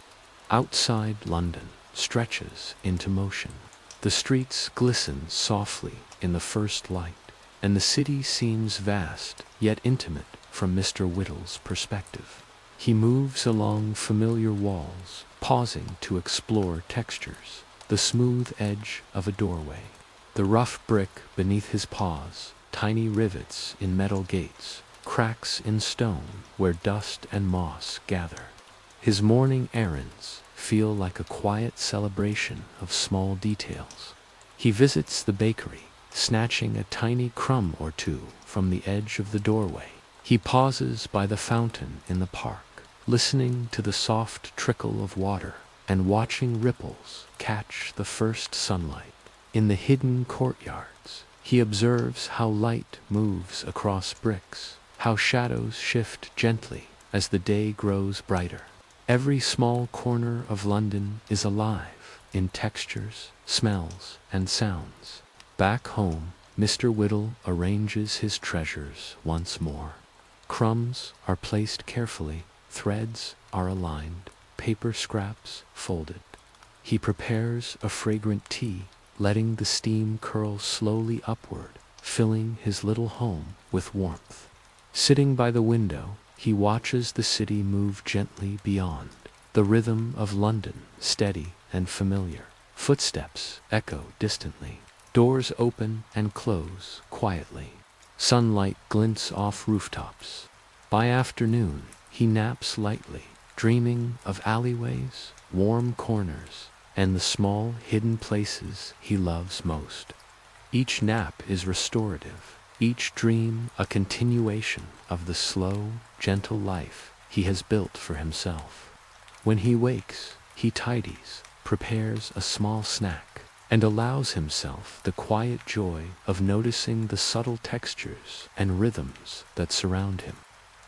Outside London stretches into motion. The streets glisten softly in the first light, and the city seems vast yet intimate from Mr. Whittle's perspective. He moves along familiar walls, pausing to explore textures, the smooth edge of a doorway, the rough brick beneath his paws, tiny rivets in metal gates, cracks in stone where dust and moss gather. His morning errands feel like a quiet celebration of small details. He visits the bakery, snatching a tiny crumb or two from the edge of the doorway. He pauses by the fountain in the park, listening to the soft trickle of water and watching ripples catch the first sunlight. In the hidden courtyards, he observes how light moves across bricks, how shadows shift gently as the day grows brighter. Every small corner of London is alive in textures, smells, and sounds. Back home, Mr. Whittle arranges his treasures once more. Crumbs are placed carefully, threads are aligned, paper scraps folded. He prepares a fragrant tea, letting the steam curl slowly upward, filling his little home with warmth. Sitting by the window, he watches the city move gently beyond, the rhythm of London steady and familiar. Footsteps echo distantly. Doors open and close quietly. Sunlight glints off rooftops. By afternoon, he naps lightly, dreaming of alleyways, warm corners, and the small hidden places he loves most. Each nap is restorative, each dream a continuation of the slow, gentle life he has built for himself. When he wakes, he tidies, prepares a small snack, and allows himself the quiet joy of noticing the subtle textures and rhythms that surround him.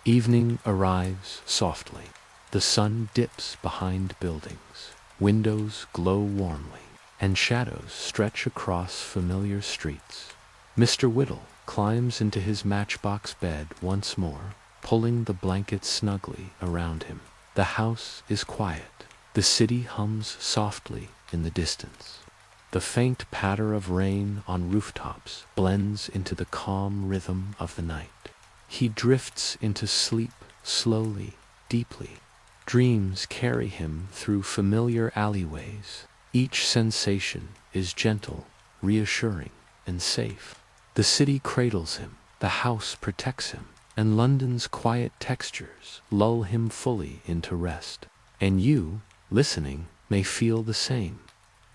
Evening arrives softly. The sun dips behind buildings, windows glow warmly, and shadows stretch across familiar streets. Mr. Whittle climbs into his matchbox bed once more, pulling the blankets snugly around him. The house is quiet. The city hums softly in the distance. The faint patter of rain on rooftops blends into the calm rhythm of the night. He drifts into sleep slowly, deeply. Dreams carry him through familiar alleyways. Each sensation is gentle, reassuring, and safe. The city cradles him, the house protects him, and London's quiet textures lull him fully into rest. And you, listening, may feel the same.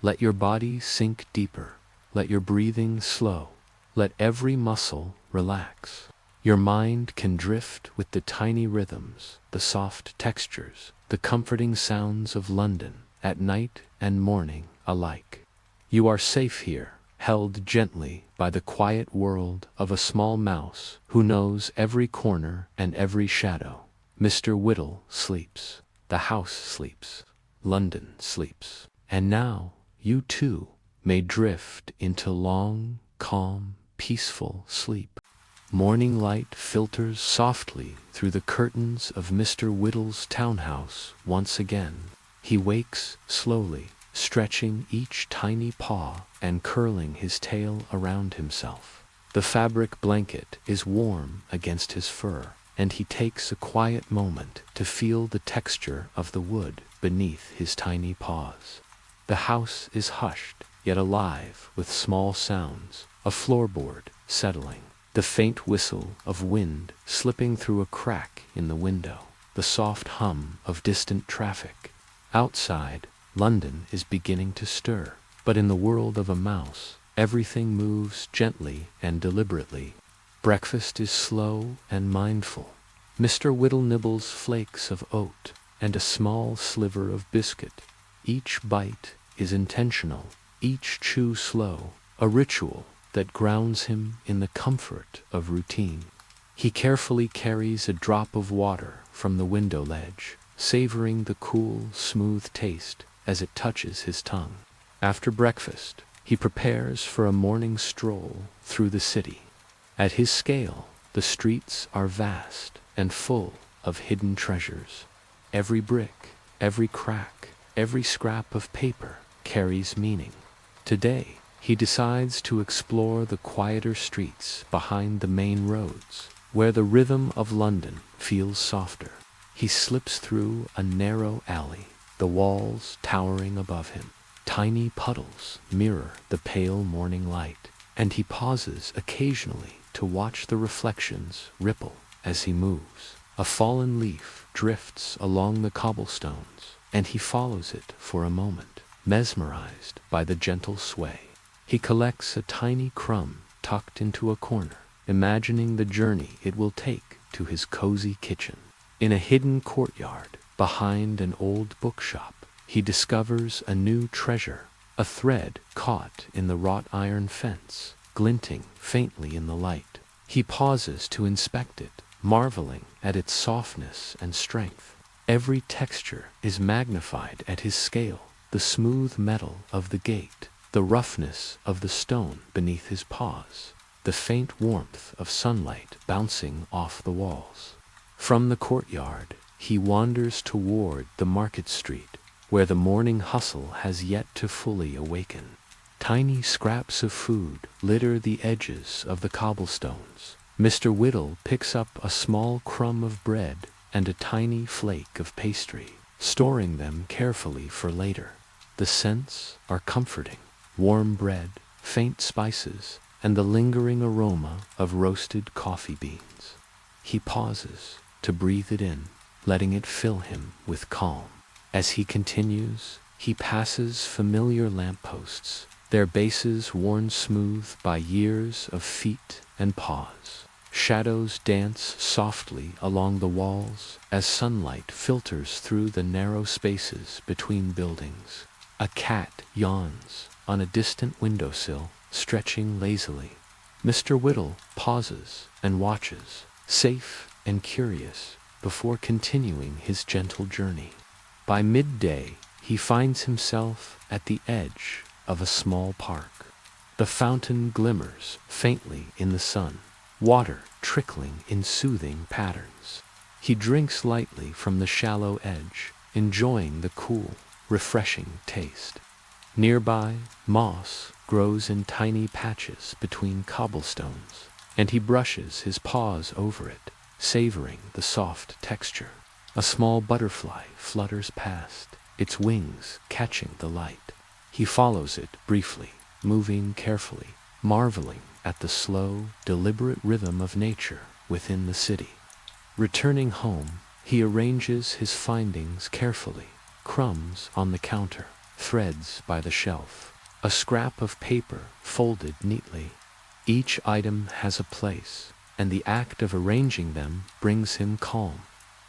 Let your body sink deeper. Let your breathing slow. Let every muscle relax. Your mind can drift with the tiny rhythms, the soft textures, the comforting sounds of London, at night and morning alike. You are safe here, held gently by the quiet world of a small mouse who knows every corner and every shadow. Mr. Whittle sleeps. The house sleeps. London sleeps. And now, you too may drift into long, calm, peaceful sleep. Morning light filters softly through the curtains of Mr. Whittle's townhouse once again. He wakes slowly, stretching each tiny paw and curling his tail around himself. The fabric blanket is warm against his fur, and he takes a quiet moment to feel the texture of the wood beneath his tiny paws. The house is hushed, yet alive with small sounds, a floorboard settling, the faint whistle of wind slipping through a crack in the window, the soft hum of distant traffic. Outside, London is beginning to stir, but in the world of a mouse, everything moves gently and deliberately. Breakfast is slow and mindful. Mr. Whittle nibbles flakes of oat and a small sliver of biscuit. Each bite is intentional, each chew slow, a ritual that grounds him in the comfort of routine. He carefully carries a drop of water from the window ledge, savoring the cool, smooth taste as it touches his tongue. After breakfast, he prepares for a morning stroll through the city. At his scale, the streets are vast and full of hidden treasures. Every brick, every crack, every scrap of paper carries meaning. Today, he decides to explore the quieter streets behind the main roads, where the rhythm of London feels softer. He slips through a narrow alley, the walls towering above him. Tiny puddles mirror the pale morning light, and he pauses occasionally to watch the reflections ripple as he moves. A fallen leaf drifts along the cobblestones, and he follows it for a moment, mesmerized by the gentle sway. He collects a tiny crumb tucked into a corner, imagining the journey it will take to his cozy kitchen. In a hidden courtyard, behind an old bookshop, he discovers a new treasure, a thread caught in the wrought iron fence, glinting faintly in the light. He pauses to inspect it, marveling at its softness and strength. Every texture is magnified at his scale, the smooth metal of the gate, the roughness of the stone beneath his paws, the faint warmth of sunlight bouncing off the walls. From the courtyard, he wanders toward the market street, where the morning hustle has yet to fully awaken. Tiny scraps of food litter the edges of the cobblestones. Mr. Whittle picks up a small crumb of bread and a tiny flake of pastry, storing them carefully for later. The scents are comforting: warm bread, faint spices, and the lingering aroma of roasted coffee beans. He pauses to breathe it in, letting it fill him with calm. As he continues, he passes familiar lampposts, their bases worn smooth by years of feet and paws. Shadows dance softly along the walls as sunlight filters through the narrow spaces between buildings. A cat yawns on a distant windowsill, stretching lazily. Mr. Whittle pauses and watches, safe and curious, before continuing his gentle journey. By midday, he finds himself at the edge of a small park. The fountain glimmers faintly in the sun, water trickling in soothing patterns. He drinks lightly from the shallow edge, enjoying the cool, refreshing taste. Nearby, moss grows in tiny patches between cobblestones, and he brushes his paws over it, savoring the soft texture. A small butterfly flutters past, its wings catching the light. He follows it briefly, moving carefully, marveling at the slow, deliberate rhythm of nature within the city. Returning home, he arranges his findings carefully: crumbs on the counter, threads by the shelf, a scrap of paper folded neatly. Each item has a place, and the act of arranging them brings him calm.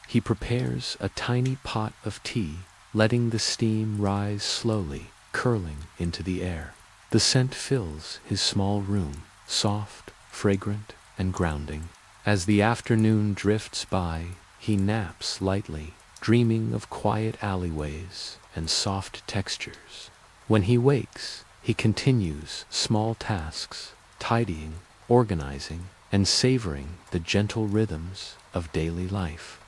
He prepares a tiny pot of tea, letting the steam rise slowly, curling into the air. The scent fills his small room, soft, fragrant, and grounding. As the afternoon drifts by, he naps lightly, dreaming of quiet alleyways and soft textures. When he wakes, he continues small tasks, tidying, organizing, and savoring the gentle rhythms of daily life.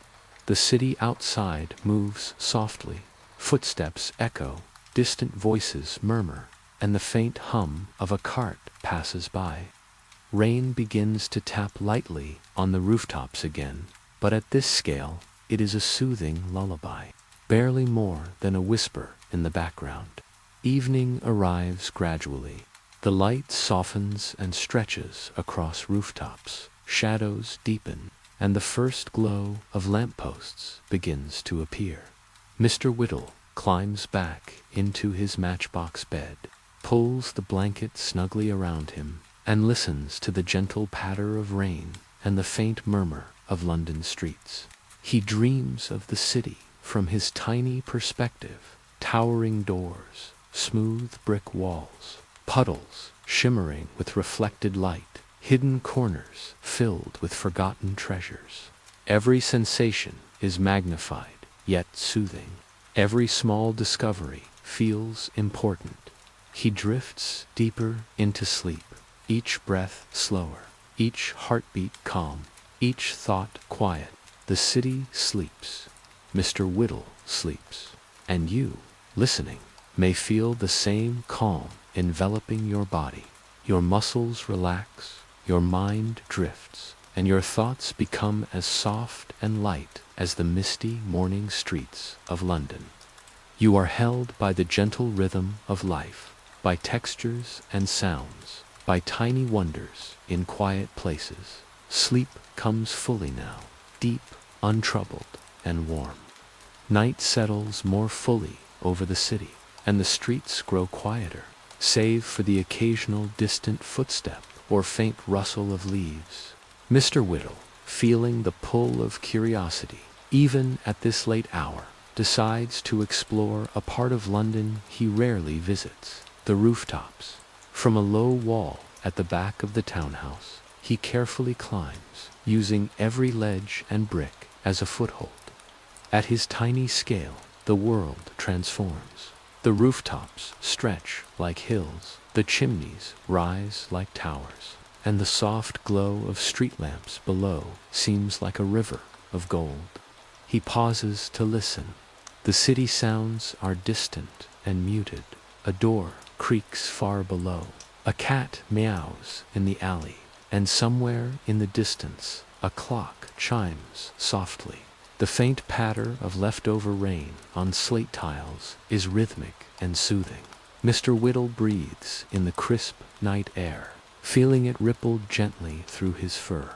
The city outside moves softly, footsteps echo, distant voices murmur, and the faint hum of a cart passes by. Rain begins to tap lightly on the rooftops again, but at this scale, it is a soothing lullaby, barely more than a whisper in the background. Evening arrives gradually. The light softens and stretches across rooftops, shadows deepen, and the first glow of lampposts begins to appear. Mr. Whittle climbs back into his matchbox bed, pulls the blanket snugly around him, and listens to the gentle patter of rain and the faint murmur of London streets. He dreams of the city from his tiny perspective: towering doors, smooth brick walls, puddles shimmering with reflected light, hidden corners filled with forgotten treasures. Every sensation is magnified, yet soothing. Every small discovery feels important. He drifts deeper into sleep, each breath slower, each heartbeat calm, each thought quiet. The city sleeps. Mr. Whittle sleeps. And you, listening, may feel the same calm enveloping your body. Your muscles relax, your mind drifts, and your thoughts become as soft and light as the misty morning streets of London. You are held by the gentle rhythm of life, by textures and sounds, by tiny wonders in quiet places. Sleep comes fully now, deep, untroubled, and warm. Night settles more fully over the city, and the streets grow quieter, save for the occasional distant footstep or faint rustle of leaves. Mr. Whittle, feeling the pull of curiosity, even at this late hour, decides to explore a part of London he rarely visits: the rooftops. From a low wall at the back of the townhouse, he carefully climbs, using every ledge and brick as a foothold. At his tiny scale, the world transforms. The rooftops stretch like hills, the chimneys rise like towers, and the soft glow of street lamps below seems like a river of gold. He pauses to listen. The city sounds are distant and muted. A door creaks far below. A cat meows in the alley, and somewhere in the distance, a clock chimes softly. The faint patter of leftover rain on slate tiles is rhythmic and soothing. Mr. Whittle breathes in the crisp night air, feeling it ripple gently through his fur.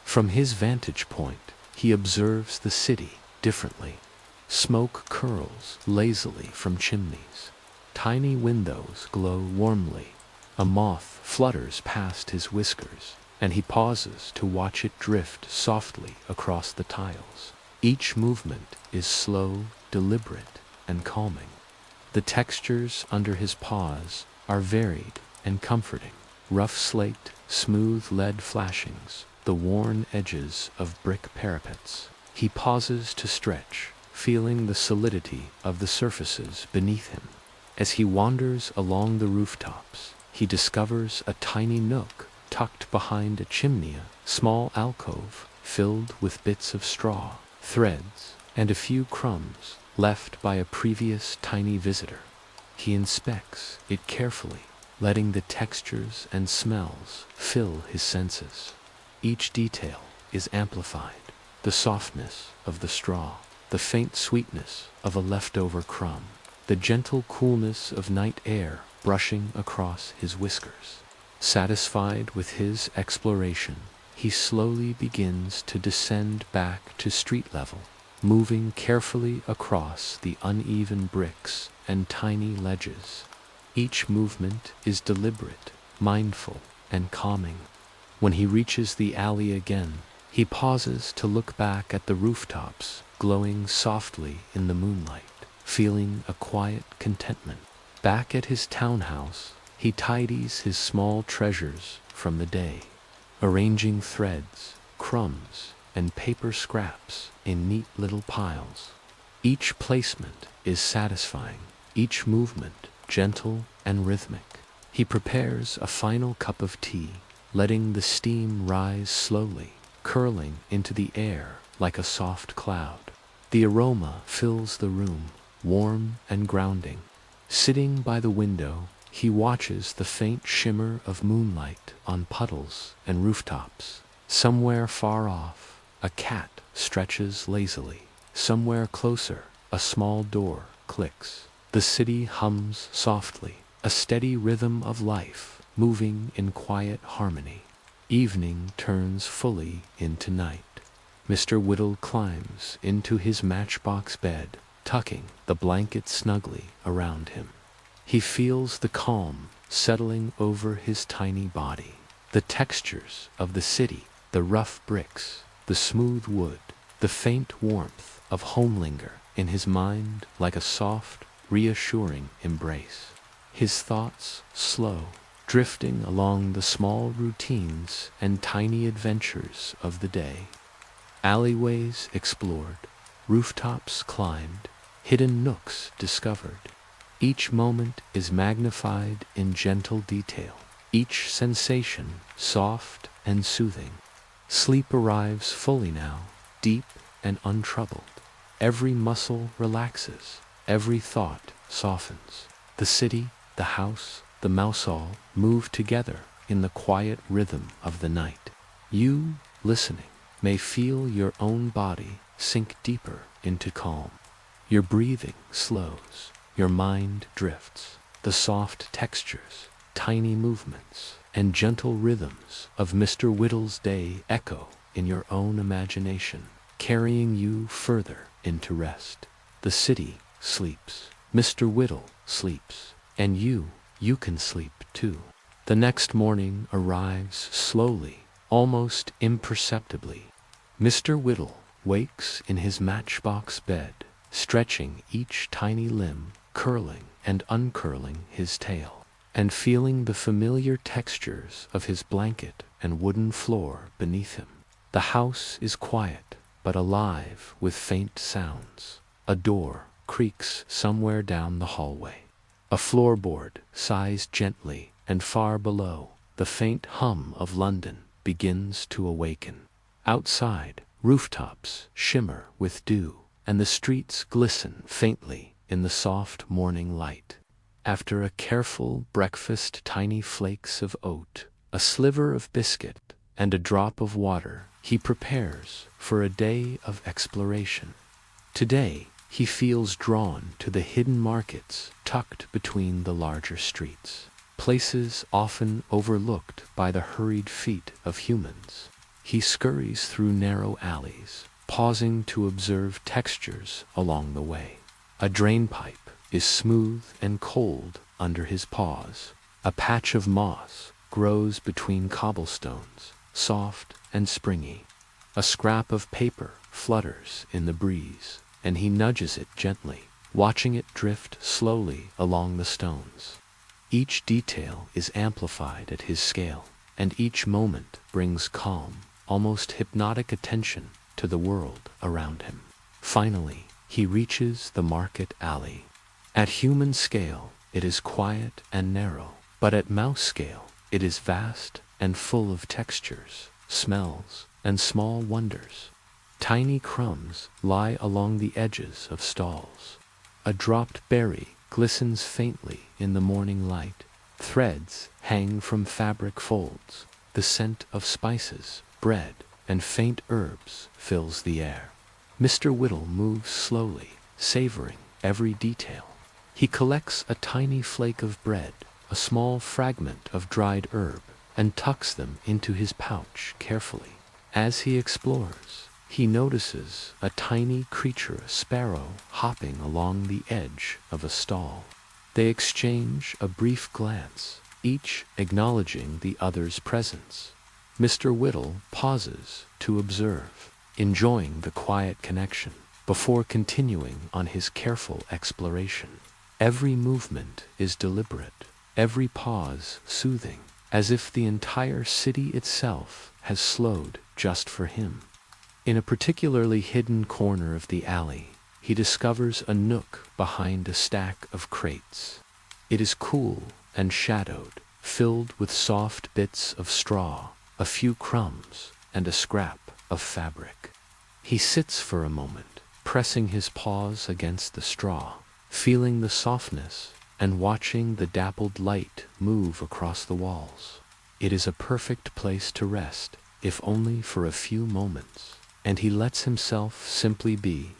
From his vantage point, he observes the city differently. Smoke curls lazily from chimneys. Tiny windows glow warmly. A moth flutters past his whiskers, and he pauses to watch it drift softly across the tiles. Each movement is slow, deliberate, and calming. The textures under his paws are varied and comforting: rough slate, smooth lead flashings, the worn edges of brick parapets. He pauses to stretch, feeling the solidity of the surfaces beneath him. As he wanders along the rooftops, he discovers a tiny nook tucked behind a chimney, a small alcove filled with bits of straw, threads, and a few crumbs left by a previous tiny visitor. He inspects it carefully, letting the textures and smells fill his senses. Each detail is amplified: the softness of the straw, the faint sweetness of a leftover crumb, the gentle coolness of night air brushing across his whiskers. Satisfied with his exploration, he slowly begins to descend back to street level, moving carefully across the uneven bricks and tiny ledges. Each movement is deliberate, mindful, and calming. When he reaches the alley again, he pauses to look back at the rooftops glowing softly in the moonlight, feeling a quiet contentment. Back at his townhouse, he tidies his small treasures from the day, arranging threads, crumbs, and paper scraps in neat little piles. Each placement is satisfying, each movement gentle and rhythmic. He prepares a final cup of tea, letting the steam rise slowly, curling into the air like a soft cloud. The aroma fills the room, warm and grounding. Sitting by the window, he watches the faint shimmer of moonlight on puddles and rooftops. Somewhere far off, a cat stretches lazily. Somewhere closer, a small door clicks. The city hums softly, a steady rhythm of life moving in quiet harmony. Evening turns fully into night. Mr. Whittle climbs into his matchbox bed, tucking the blanket snugly around him. He feels the calm settling over his tiny body. The textures of the city, the rough bricks, the smooth wood, the faint warmth of home linger in his mind like a soft, reassuring embrace. His thoughts slow, drifting along the small routines and tiny adventures of the day. Alleyways explored, rooftops climbed, hidden nooks discovered. Each moment is magnified in gentle detail, each sensation soft and soothing. Sleep arrives fully now, deep and untroubled. Every muscle relaxes, every thought softens. The city, the house, the mouse all move together in the quiet rhythm of the night. You, listening, may feel your own body sink deeper into calm. Your breathing slows, your mind drifts. The soft textures, tiny movements, and gentle rhythms of Mr. Whittle's day echo in your own imagination, carrying you further into rest. The city sleeps, Mr. Whittle sleeps, and you can sleep too. The next morning arrives slowly, almost imperceptibly. Mr. Whittle wakes in his matchbox bed, stretching each tiny limb, curling and uncurling his tail, and feeling the familiar textures of his blanket and wooden floor beneath him. The house is quiet, but alive with faint sounds. A door creaks somewhere down the hallway. A floorboard sighs gently, and far below, the faint hum of London begins to awaken. Outside, rooftops shimmer with dew, and the streets glisten faintly in the soft morning light. After a careful breakfast, tiny flakes of oat, a sliver of biscuit, and a drop of water, he prepares for a day of exploration. Today, he feels drawn to the hidden markets tucked between the larger streets, places often overlooked by the hurried feet of humans. He scurries through narrow alleys, pausing to observe textures along the way. A drainpipe is smooth and cold under his paws. A patch of moss grows between cobblestones, soft and springy. A scrap of paper flutters in the breeze, and he nudges it gently, watching it drift slowly along the stones. Each detail is amplified at his scale, and each moment brings calm, almost hypnotic attention to the world around him. Finally, he reaches the market alley. At human scale, it is quiet and narrow. But at mouse scale, it is vast and full of textures, smells, and small wonders. Tiny crumbs lie along the edges of stalls. A dropped berry glistens faintly in the morning light. Threads hang from fabric folds. The scent of spices, bread, and faint herbs fills the air. Mr. Whittle moves slowly, savoring every detail. He collects a tiny flake of bread, a small fragment of dried herb, and tucks them into his pouch carefully. As he explores, he notices a tiny creature, a sparrow, hopping along the edge of a stall. They exchange a brief glance, each acknowledging the other's presence. Mr. Whittle pauses to observe, enjoying the quiet connection, before continuing on his careful exploration. Every movement is deliberate, every pause soothing, as if the entire city itself has slowed just for him. In a particularly hidden corner of the alley, he discovers a nook behind a stack of crates. It is cool and shadowed, filled with soft bits of straw, a few crumbs, and a scrap of fabric. He sits for a moment, pressing his paws against the straw, feeling the softness and watching the dappled light move across the walls. It is a perfect place to rest, if only for a few moments, and he lets himself simply be.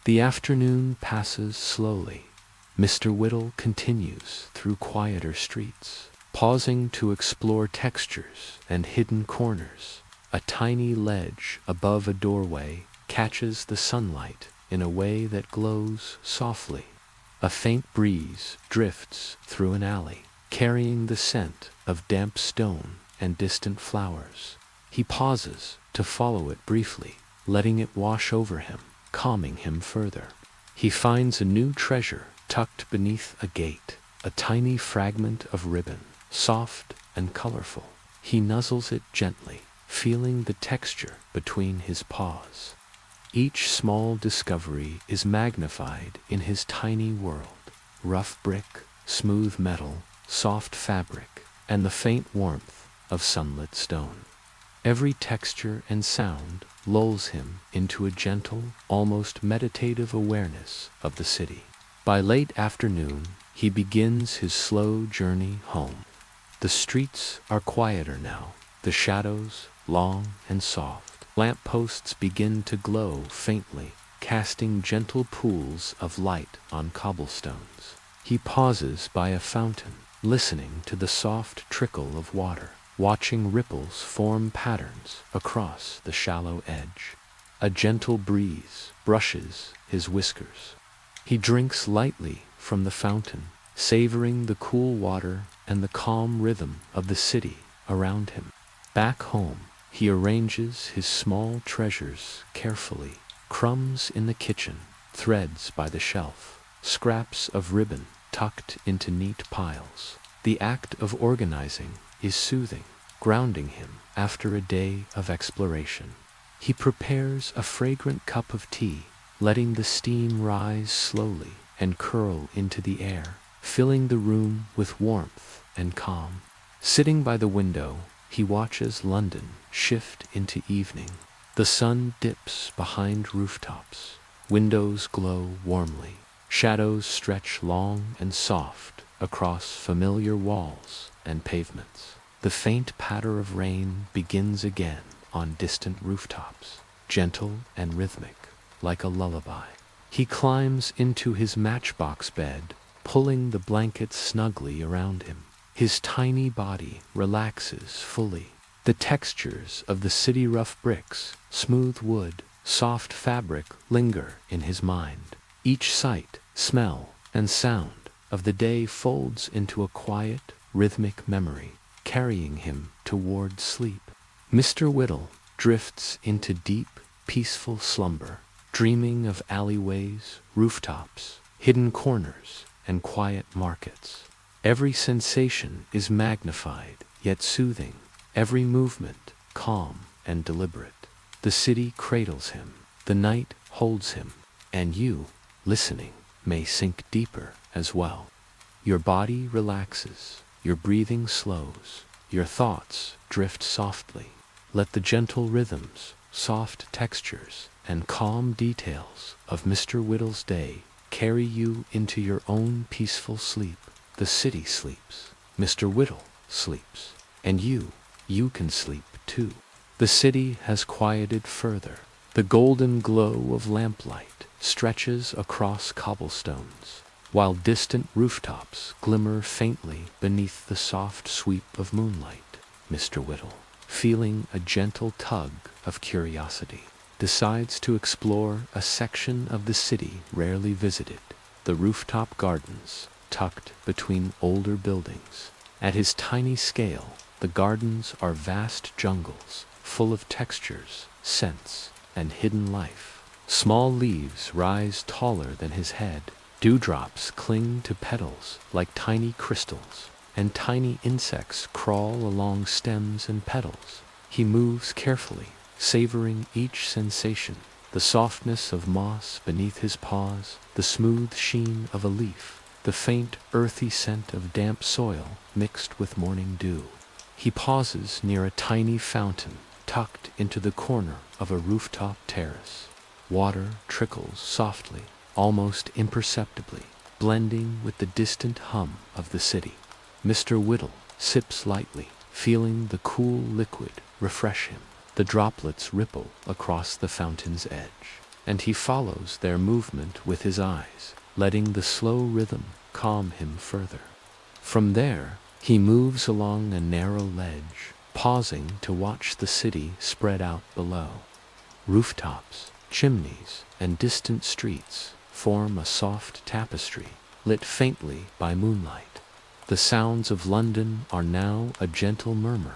The afternoon passes slowly. Mr. Whittle continues through quieter streets, pausing to explore textures and hidden corners. A tiny ledge above a doorway catches the sunlight in a way that glows softly. A faint breeze drifts through an alley, carrying the scent of damp stone and distant flowers. He pauses to follow it briefly, letting it wash over him, calming him further. He finds a new treasure tucked beneath a gate, a tiny fragment of ribbon, soft and colorful. He nuzzles it gently, feeling the texture between his paws. Each small discovery is magnified in his tiny world: rough brick, smooth metal, soft fabric, and the faint warmth of sunlit stone. Every texture and sound lulls him into a gentle, almost meditative awareness of the city. By late afternoon, he begins his slow journey home. The streets are quieter now, the shadows long and soft. Lampposts begin to glow faintly, casting gentle pools of light on cobblestones. He pauses by a fountain, listening to the soft trickle of water, watching ripples form patterns across the shallow edge. A gentle breeze brushes his whiskers. He drinks lightly from the fountain, savoring the cool water and the calm rhythm of the city around him. Back home, he arranges his small treasures carefully: crumbs in the kitchen, threads by the shelf, scraps of ribbon tucked into neat piles. The act of organizing is soothing, grounding him after a day of exploration. He prepares a fragrant cup of tea, letting the steam rise slowly and curl into the air, filling the room with warmth and calm. Sitting by the window, he watches London shift into evening. The sun dips behind rooftops. Windows glow warmly. Shadows stretch long and soft across familiar walls and pavements. The faint patter of rain begins again on distant rooftops, gentle and rhythmic, like a lullaby. He climbs into his matchbox bed, pulling the blankets snugly around him. His tiny body relaxes fully. The textures of the city rough bricks, smooth wood, soft fabric linger in his mind. Each sight, smell, and sound of the day folds into a quiet, rhythmic memory, carrying him toward sleep. Mr. Whittle drifts into deep, peaceful slumber, dreaming of alleyways, rooftops, hidden corners, and quiet markets. Every sensation is magnified, yet soothing, every movement calm and deliberate. The city cradles him, the night holds him, and you, listening, may sink deeper as well. Your body relaxes, Your breathing slows, your thoughts drift softly. Let the gentle rhythms, soft textures, and calm details of Mr. Whittle's day carry you into your own peaceful sleep. The city sleeps, Mr. Whittle sleeps, and you can sleep too. The city has quieted further. The golden glow of lamplight stretches across cobblestones, while distant rooftops glimmer faintly beneath the soft sweep of moonlight. Mr. Whittle, feeling a gentle tug of curiosity, decides to explore a section of the city rarely visited, the rooftop gardens tucked between older buildings. At his tiny scale, the gardens are vast jungles full of textures, scents, and hidden life. Small leaves rise taller than his head, dewdrops cling to petals like tiny crystals, and tiny insects crawl along stems and petals. He moves carefully, savoring each sensation, the softness of moss beneath his paws, the smooth sheen of a leaf, the faint earthy scent of damp soil mixed with morning dew. He pauses near a tiny fountain tucked into the corner of a rooftop terrace. Water trickles softly, almost imperceptibly, blending with the distant hum of the city. Mr. Whittle sips lightly, feeling the cool liquid refresh him. The droplets ripple across the fountain's edge, and he follows their movement with his eyes, letting the slow rhythm calm him further. From there, he moves along a narrow ledge, pausing to watch the city spread out below. Rooftops, chimneys, and distant streets form a soft tapestry, lit faintly by moonlight. The sounds of London are now a gentle murmur.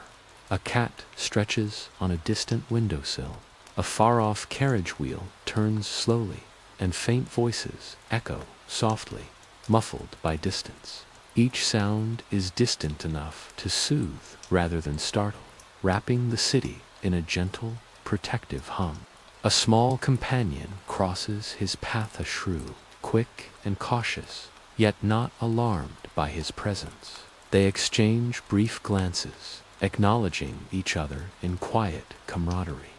A cat stretches on a distant windowsill. A far-off carriage wheel turns slowly, and faint voices echo softly, muffled by distance. Each sound is distant enough to soothe rather than startle, wrapping the city in a gentle, protective hum. A small companion crosses his path, a shrew, quick and cautious, yet not alarmed by his presence. They exchange brief glances, acknowledging each other in quiet camaraderie.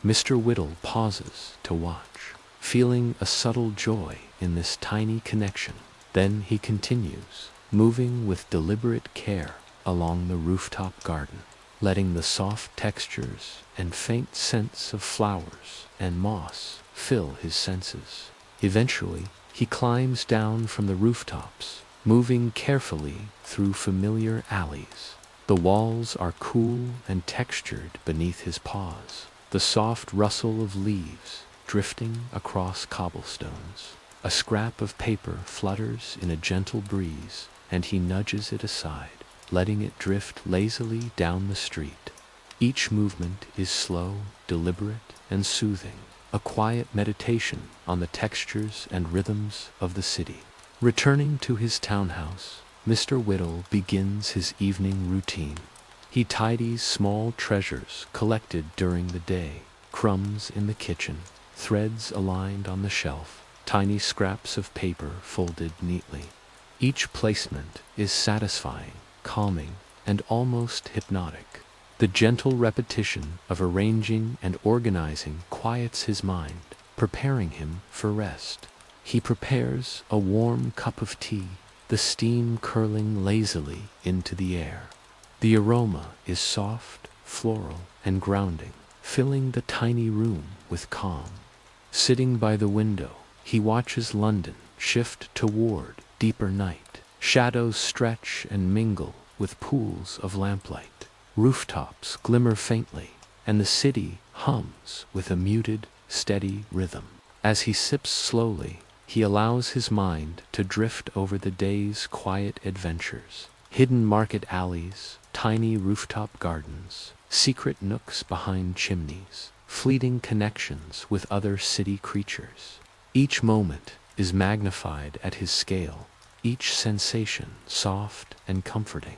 Mr. Whittle pauses to watch, feeling a subtle joy in this tiny connection. Then he continues, moving with deliberate care along the rooftop garden, letting the soft textures and faint scents of flowers and moss fill his senses. Eventually, he climbs down from the rooftops, moving carefully through familiar alleys. The walls are cool and textured beneath his paws, the soft rustle of leaves drifting across cobblestones. A scrap of paper flutters in a gentle breeze, and he nudges it aside, letting it drift lazily down the street. Each movement is slow, deliberate, and soothing, a quiet meditation on the textures and rhythms of the city. Returning to his townhouse, Mr. Whittle begins his evening routine. He tidies small treasures collected during the day, crumbs in the kitchen, threads aligned on the shelf, tiny scraps of paper folded neatly. Each placement is satisfying, calming, and almost hypnotic. The gentle repetition of arranging and organizing quiets his mind, preparing him for rest. He prepares a warm cup of tea, the steam curling lazily into the air. The aroma is soft, floral, and grounding, filling the tiny room with calm. Sitting by the window, he watches London shift toward deeper night. Shadows stretch and mingle with pools of lamplight. Rooftops glimmer faintly, and the city hums with a muted, steady rhythm. As he sips slowly, he allows his mind to drift over the day's quiet adventures. Hidden market alleys, tiny rooftop gardens, secret nooks behind chimneys, fleeting connections with other city creatures. Each moment is magnified at his scale, each sensation soft and comforting.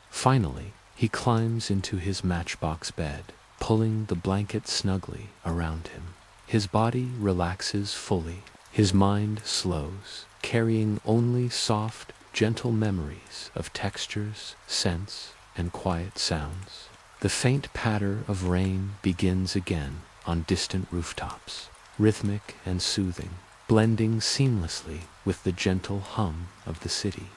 Finally, he climbs into his matchbox bed, pulling the blanket snugly around him. His body relaxes fully, his mind slows, carrying only soft, gentle memories of textures, scents, and quiet sounds. The faint patter of rain begins again on distant rooftops, rhythmic and soothing, blending seamlessly with the gentle hum of the city.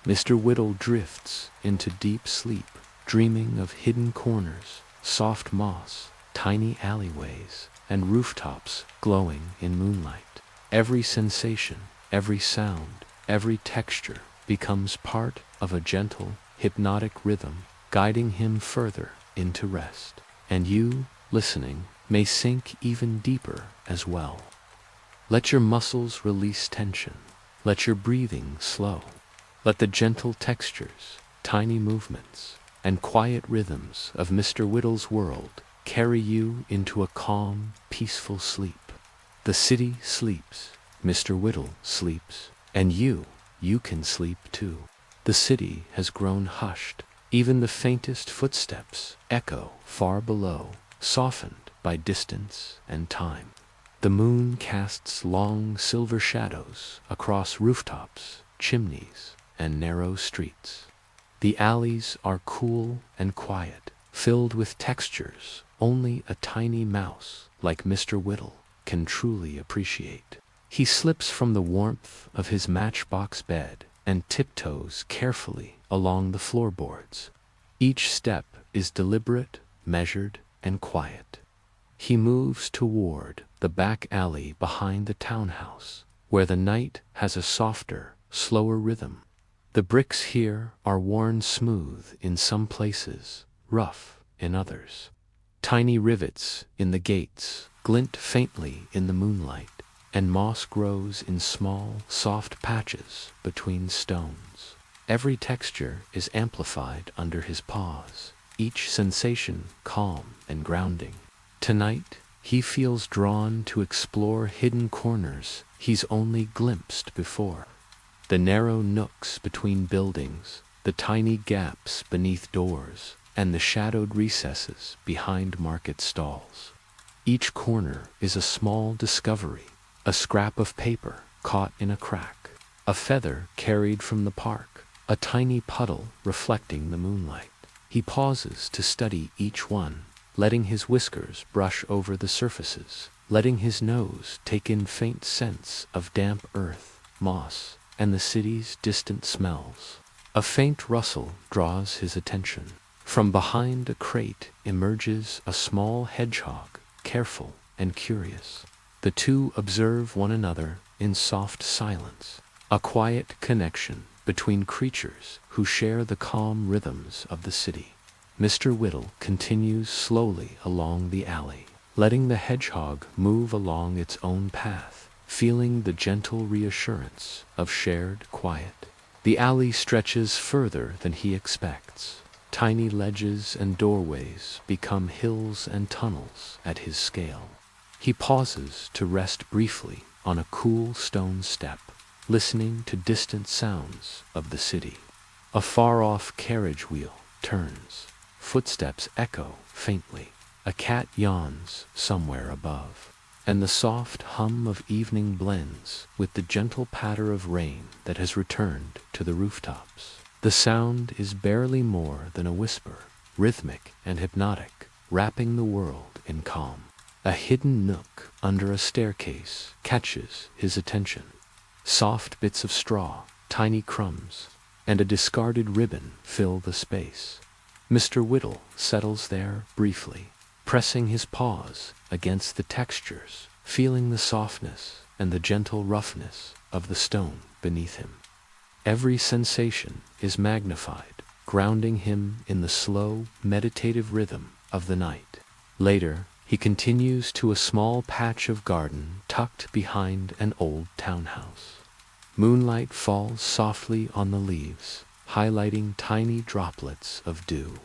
Mr. Whittle drifts into deep sleep, dreaming of hidden corners, soft moss, tiny alleyways, and rooftops glowing in moonlight. Every sensation, every sound, every texture becomes part of a gentle, hypnotic rhythm, guiding him further into rest. And you, listening, may sink even deeper as well. Let your muscles release tension. Let your breathing slow. Let the gentle textures, tiny movements, and quiet rhythms of Mr. Whittle's world carry you into a calm, peaceful sleep. The city sleeps, Mr. Whittle sleeps, and you can sleep too. The city has grown hushed. Even the faintest footsteps echo far below, softened by distance and time. The moon casts long silver shadows across rooftops, chimneys, and narrow streets. The alleys are cool and quiet, filled with textures only a tiny mouse like Mr. Whittle can truly appreciate. He slips from the warmth of his matchbox bed and tiptoes carefully along the floorboards. Each step is deliberate, measured, and quiet. He moves toward the back alley behind the townhouse, where the night has a softer, slower rhythm. The bricks here are worn smooth in some places, rough in others. Tiny rivets in the gates glint faintly in the moonlight, and moss grows in small, soft patches between stones. Every texture is amplified under his paws, each sensation calm and grounding. Tonight, he feels drawn to explore hidden corners he's only glimpsed before. The narrow nooks between buildings, the tiny gaps beneath doors, and the shadowed recesses behind market stalls. Each corner is a small discovery, a scrap of paper caught in a crack, a feather carried from the park, a tiny puddle reflecting the moonlight. He pauses to study each one, letting his whiskers brush over the surfaces, letting his nose take in faint scents of damp earth, moss, and the city's distant smells. A faint rustle draws his attention. From behind a crate emerges a small hedgehog, careful and curious. The two observe one another in soft silence, a quiet connection between creatures who share the calm rhythms of the city. Mr. Whittle continues slowly along the alley, letting the hedgehog move along its own path, feeling the gentle reassurance of shared quiet. The alley stretches further than he expects. Tiny ledges and doorways become hills and tunnels at his scale. He pauses to rest briefly on a cool stone step, listening to distant sounds of the city. A far-off carriage wheel turns. Footsteps echo faintly. A cat yawns somewhere above, and the soft hum of evening blends with the gentle patter of rain that has returned to the rooftops. The sound is barely more than a whisper, rhythmic and hypnotic, wrapping the world in calm. A hidden nook under a staircase catches his attention. Soft bits of straw, tiny crumbs, and a discarded ribbon fill the space. Mr. Whittle settles there briefly, pressing his paws against the textures, feeling the softness and the gentle roughness of the stone beneath him. Every sensation is magnified, grounding him in the slow, meditative rhythm of the night. Later, he continues to a small patch of garden tucked behind an old townhouse. Moonlight falls softly on the leaves, highlighting tiny droplets of dew.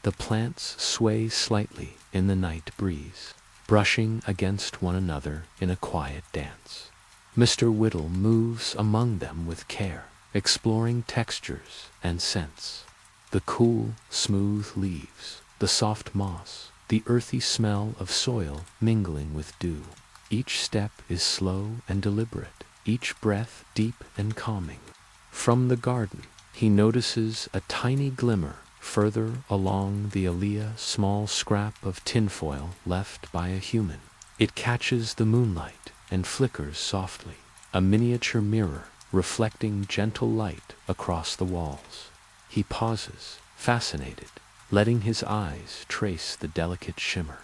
The plants sway slightly in the night breeze, brushing against one another in a quiet dance. Mr. Whittle moves among them with care, exploring textures and scents. The cool, smooth leaves, the soft moss, the earthy smell of soil mingling with dew. Each step is slow and deliberate, each breath deep and calming. From the garden, he notices a tiny glimmer further along the alley, small scrap of tinfoil left by a human. It catches the moonlight and flickers softly, a miniature mirror reflecting gentle light across the walls. He pauses, fascinated, letting his eyes trace the delicate shimmer.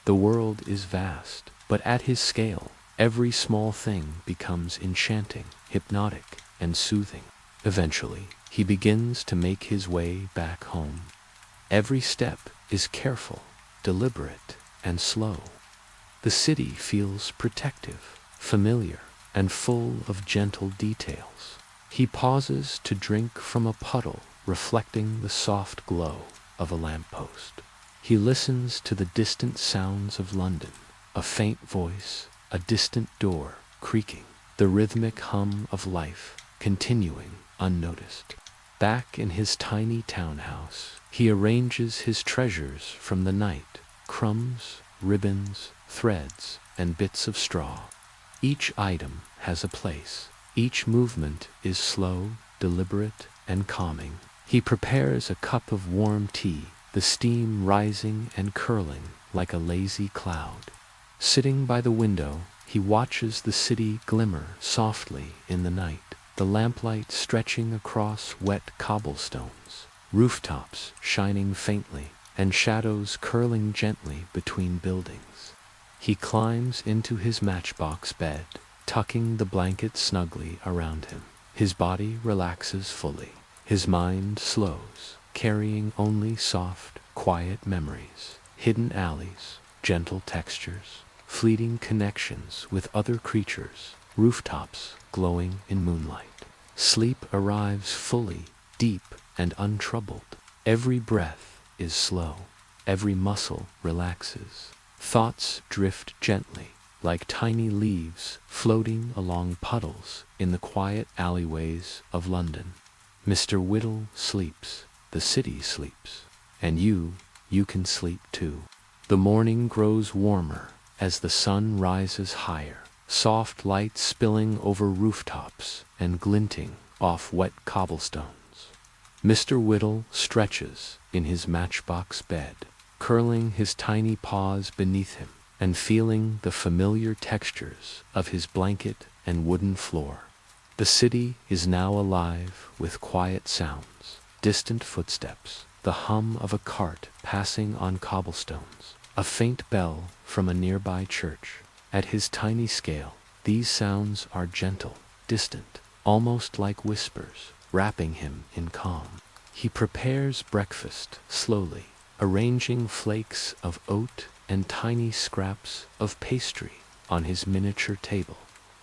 The world is vast, but at his scale, every small thing becomes enchanting, hypnotic, and soothing. Eventually, he begins to make his way back home. Every step is careful, deliberate, and slow. The city feels protective, familiar, and full of gentle details. He pauses to drink from a puddle reflecting the soft glow of a lamppost. He listens to the distant sounds of London, a faint voice, a distant door creaking, the rhythmic hum of life continuing unnoticed. Back in his tiny townhouse, he arranges his treasures from the night: crumbs, ribbons, threads, and bits of straw. Each item has a place. Each movement is slow, deliberate, and calming. He prepares a cup of warm tea, the steam rising and curling like a lazy cloud. Sitting by the window, he watches the city glimmer softly in the night, the lamplight stretching across wet cobblestones, rooftops shining faintly, and shadows curling gently between buildings. He climbs into his matchbox bed, tucking the blanket snugly around him. His body relaxes fully. His mind slows, carrying only soft, quiet memories, hidden alleys, gentle textures, fleeting connections with other creatures, rooftops glowing in moonlight. Sleep arrives fully, deep, and untroubled. Every breath is slow. Every muscle relaxes. Thoughts drift gently, like tiny leaves floating along puddles in the quiet alleyways of London. Mr. Whittle sleeps, the city sleeps, and you can sleep too. The morning grows warmer as the sun rises higher, soft light spilling over rooftops and glinting off wet cobblestones. Mr. Whittle stretches in his matchbox bed, curling his tiny paws beneath him and feeling the familiar textures of his blanket and wooden floor. The city is now alive with quiet sounds, distant footsteps, the hum of a cart passing on cobblestones, a faint bell from a nearby church. At his tiny scale, these sounds are gentle, distant, almost like whispers, wrapping him in calm. He prepares breakfast slowly, arranging flakes of oat and tiny scraps of pastry on his miniature table.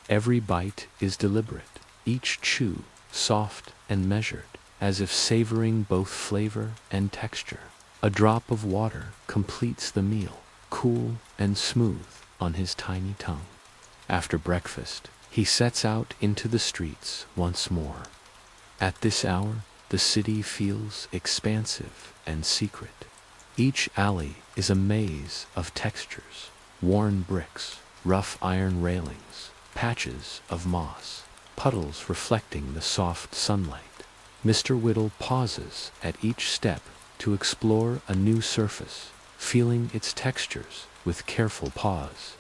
Every bite is deliberate, each chew soft and measured, as if savoring both flavor and texture. A drop of water completes the meal, cool and smooth on his tiny tongue. After breakfast, he sets out into the streets once more. At this hour, the city feels expansive and secret. Each alley is a maze of textures: worn bricks, rough iron railings, patches of moss, puddles reflecting the soft sunlight. Mr. Whittle pauses at each step to explore a new surface, feeling its textures with careful pause.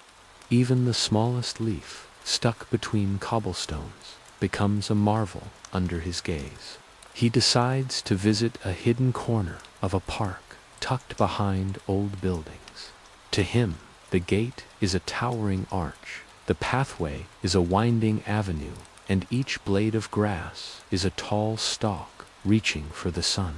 Even the smallest leaf, stuck between cobblestones, becomes a marvel under his gaze. He decides to visit a hidden corner of a park tucked behind old buildings. To him, the gate is a towering arch, the pathway is a winding avenue, and each blade of grass is a tall stalk reaching for the sun.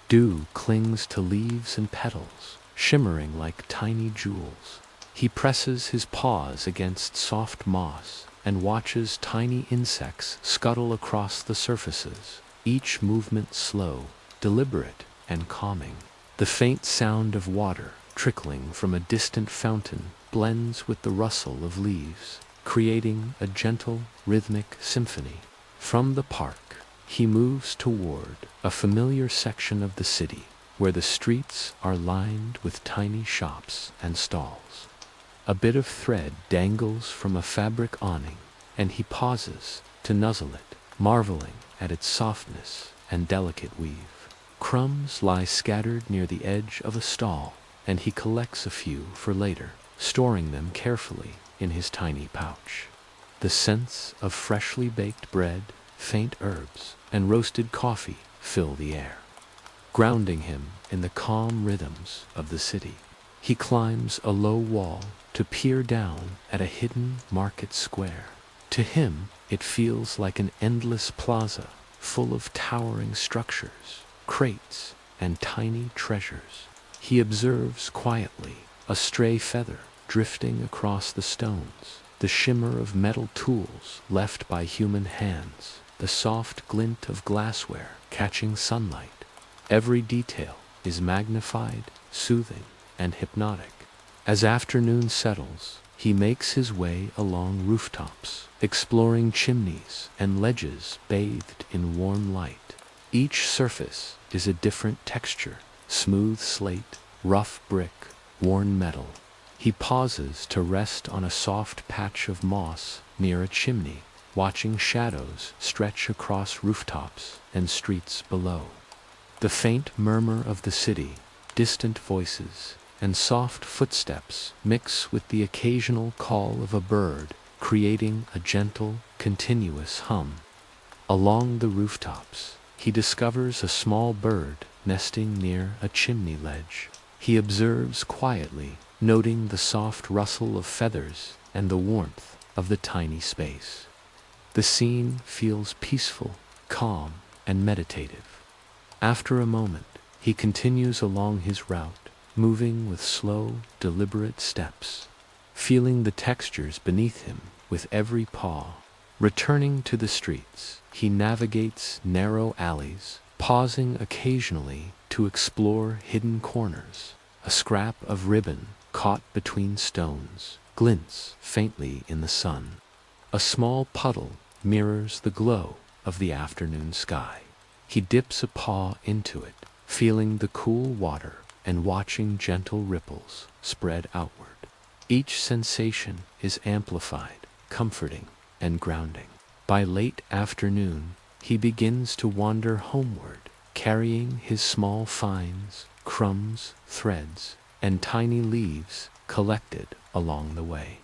Dew clings to leaves and petals, shimmering like tiny jewels. He presses his paws against soft moss and watches tiny insects scuttle across the surfaces, each movement slow, deliberate, and calming. The faint sound of water trickling from a distant fountain blends with the rustle of leaves, creating a gentle, rhythmic symphony. From the park, he moves toward a familiar section of the city, where the streets are lined with tiny shops and stalls. A bit of thread dangles from a fabric awning, and he pauses to nuzzle it, marveling at its softness and delicate weave. Crumbs lie scattered near the edge of a stall, and he collects a few for later, storing them carefully in his tiny pouch. The scents of freshly baked bread, faint herbs, and roasted coffee fill the air, grounding him in the calm rhythms of the city. He climbs a low wall to peer down at a hidden market square. To him, it feels like an endless plaza full of towering structures, crates, and tiny treasures. He observes quietly a stray feather drifting across the stones, the shimmer of metal tools left by human hands, the soft glint of glassware catching sunlight. Every detail is magnified, soothing, and hypnotic. As afternoon settles, he makes his way along rooftops, exploring chimneys and ledges bathed in warm light. Each surface is a different texture: smooth slate, rough brick, worn metal. He pauses to rest on a soft patch of moss near a chimney, watching shadows stretch across rooftops and streets below. The faint murmur of the city, distant voices, and soft footsteps mix with the occasional call of a bird, creating a gentle, continuous hum. Along the rooftops, he discovers a small bird nesting near a chimney ledge. He observes quietly, noting the soft rustle of feathers and the warmth of the tiny space. The scene feels peaceful, calm, and meditative. After a moment, he continues along his route, moving with slow, deliberate steps, feeling the textures beneath him with every paw. Returning to the streets, he navigates narrow alleys, pausing occasionally to explore hidden corners. A scrap of ribbon caught between stones glints faintly in the sun. A small puddle mirrors the glow of the afternoon sky. He dips a paw into it, feeling the cool water and watching gentle ripples spread outward. Each sensation is amplified, comforting, and grounding. By late afternoon, he begins to wander homeward, carrying his small finds, crumbs, threads, and tiny leaves collected along the way.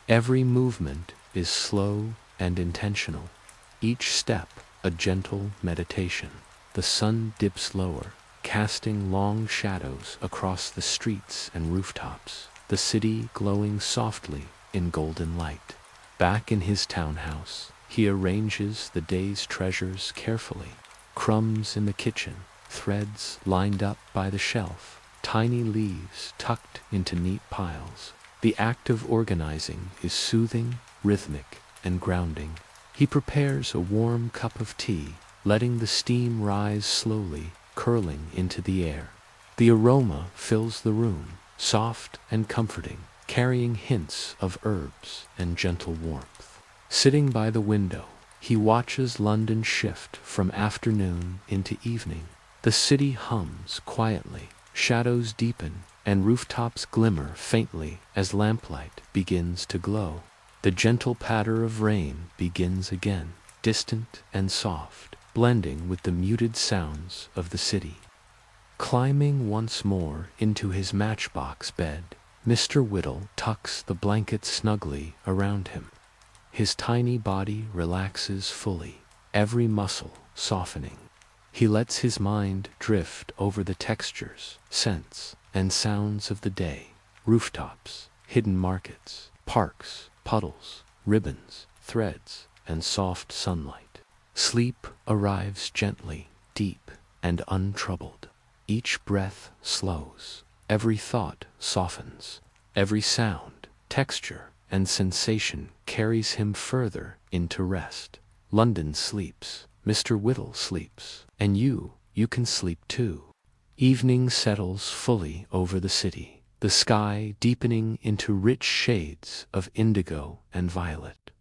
Every movement is slow and intentional, each step a gentle meditation. The sun dips lower, casting long shadows across the streets and rooftops, the city glowing softly in golden light. Back in his townhouse, he arranges the day's treasures carefully: crumbs in the kitchen, threads lined up by the shelf, tiny leaves tucked into neat piles. The act of organizing is soothing, rhythmic, and grounding. He prepares a warm cup of tea, letting the steam rise slowly, curling into the air. The aroma fills the room, soft and comforting, carrying hints of herbs and gentle warmth. Sitting by the window, he watches London shift from afternoon into evening. The city hums quietly, shadows deepen, and rooftops glimmer faintly as lamplight begins to glow. The gentle patter of rain begins again, distant and soft, blending with the muted sounds of the city. Climbing once more into his matchbox bed, Mr. Whittle tucks the blanket snugly around him. His tiny body relaxes fully, every muscle softening. He lets his mind drift over the textures, scents, and sounds of the day: rooftops, hidden markets, parks, puddles, ribbons, threads, and soft sunlight. Sleep arrives gently, deep, and untroubled. Each breath slows, every thought softens, every sound, texture, and sensation carries him further into rest. London sleeps, Mr. Whittle sleeps, and you can sleep too. Evening settles fully over the city, the sky deepening into rich shades of indigo and violet.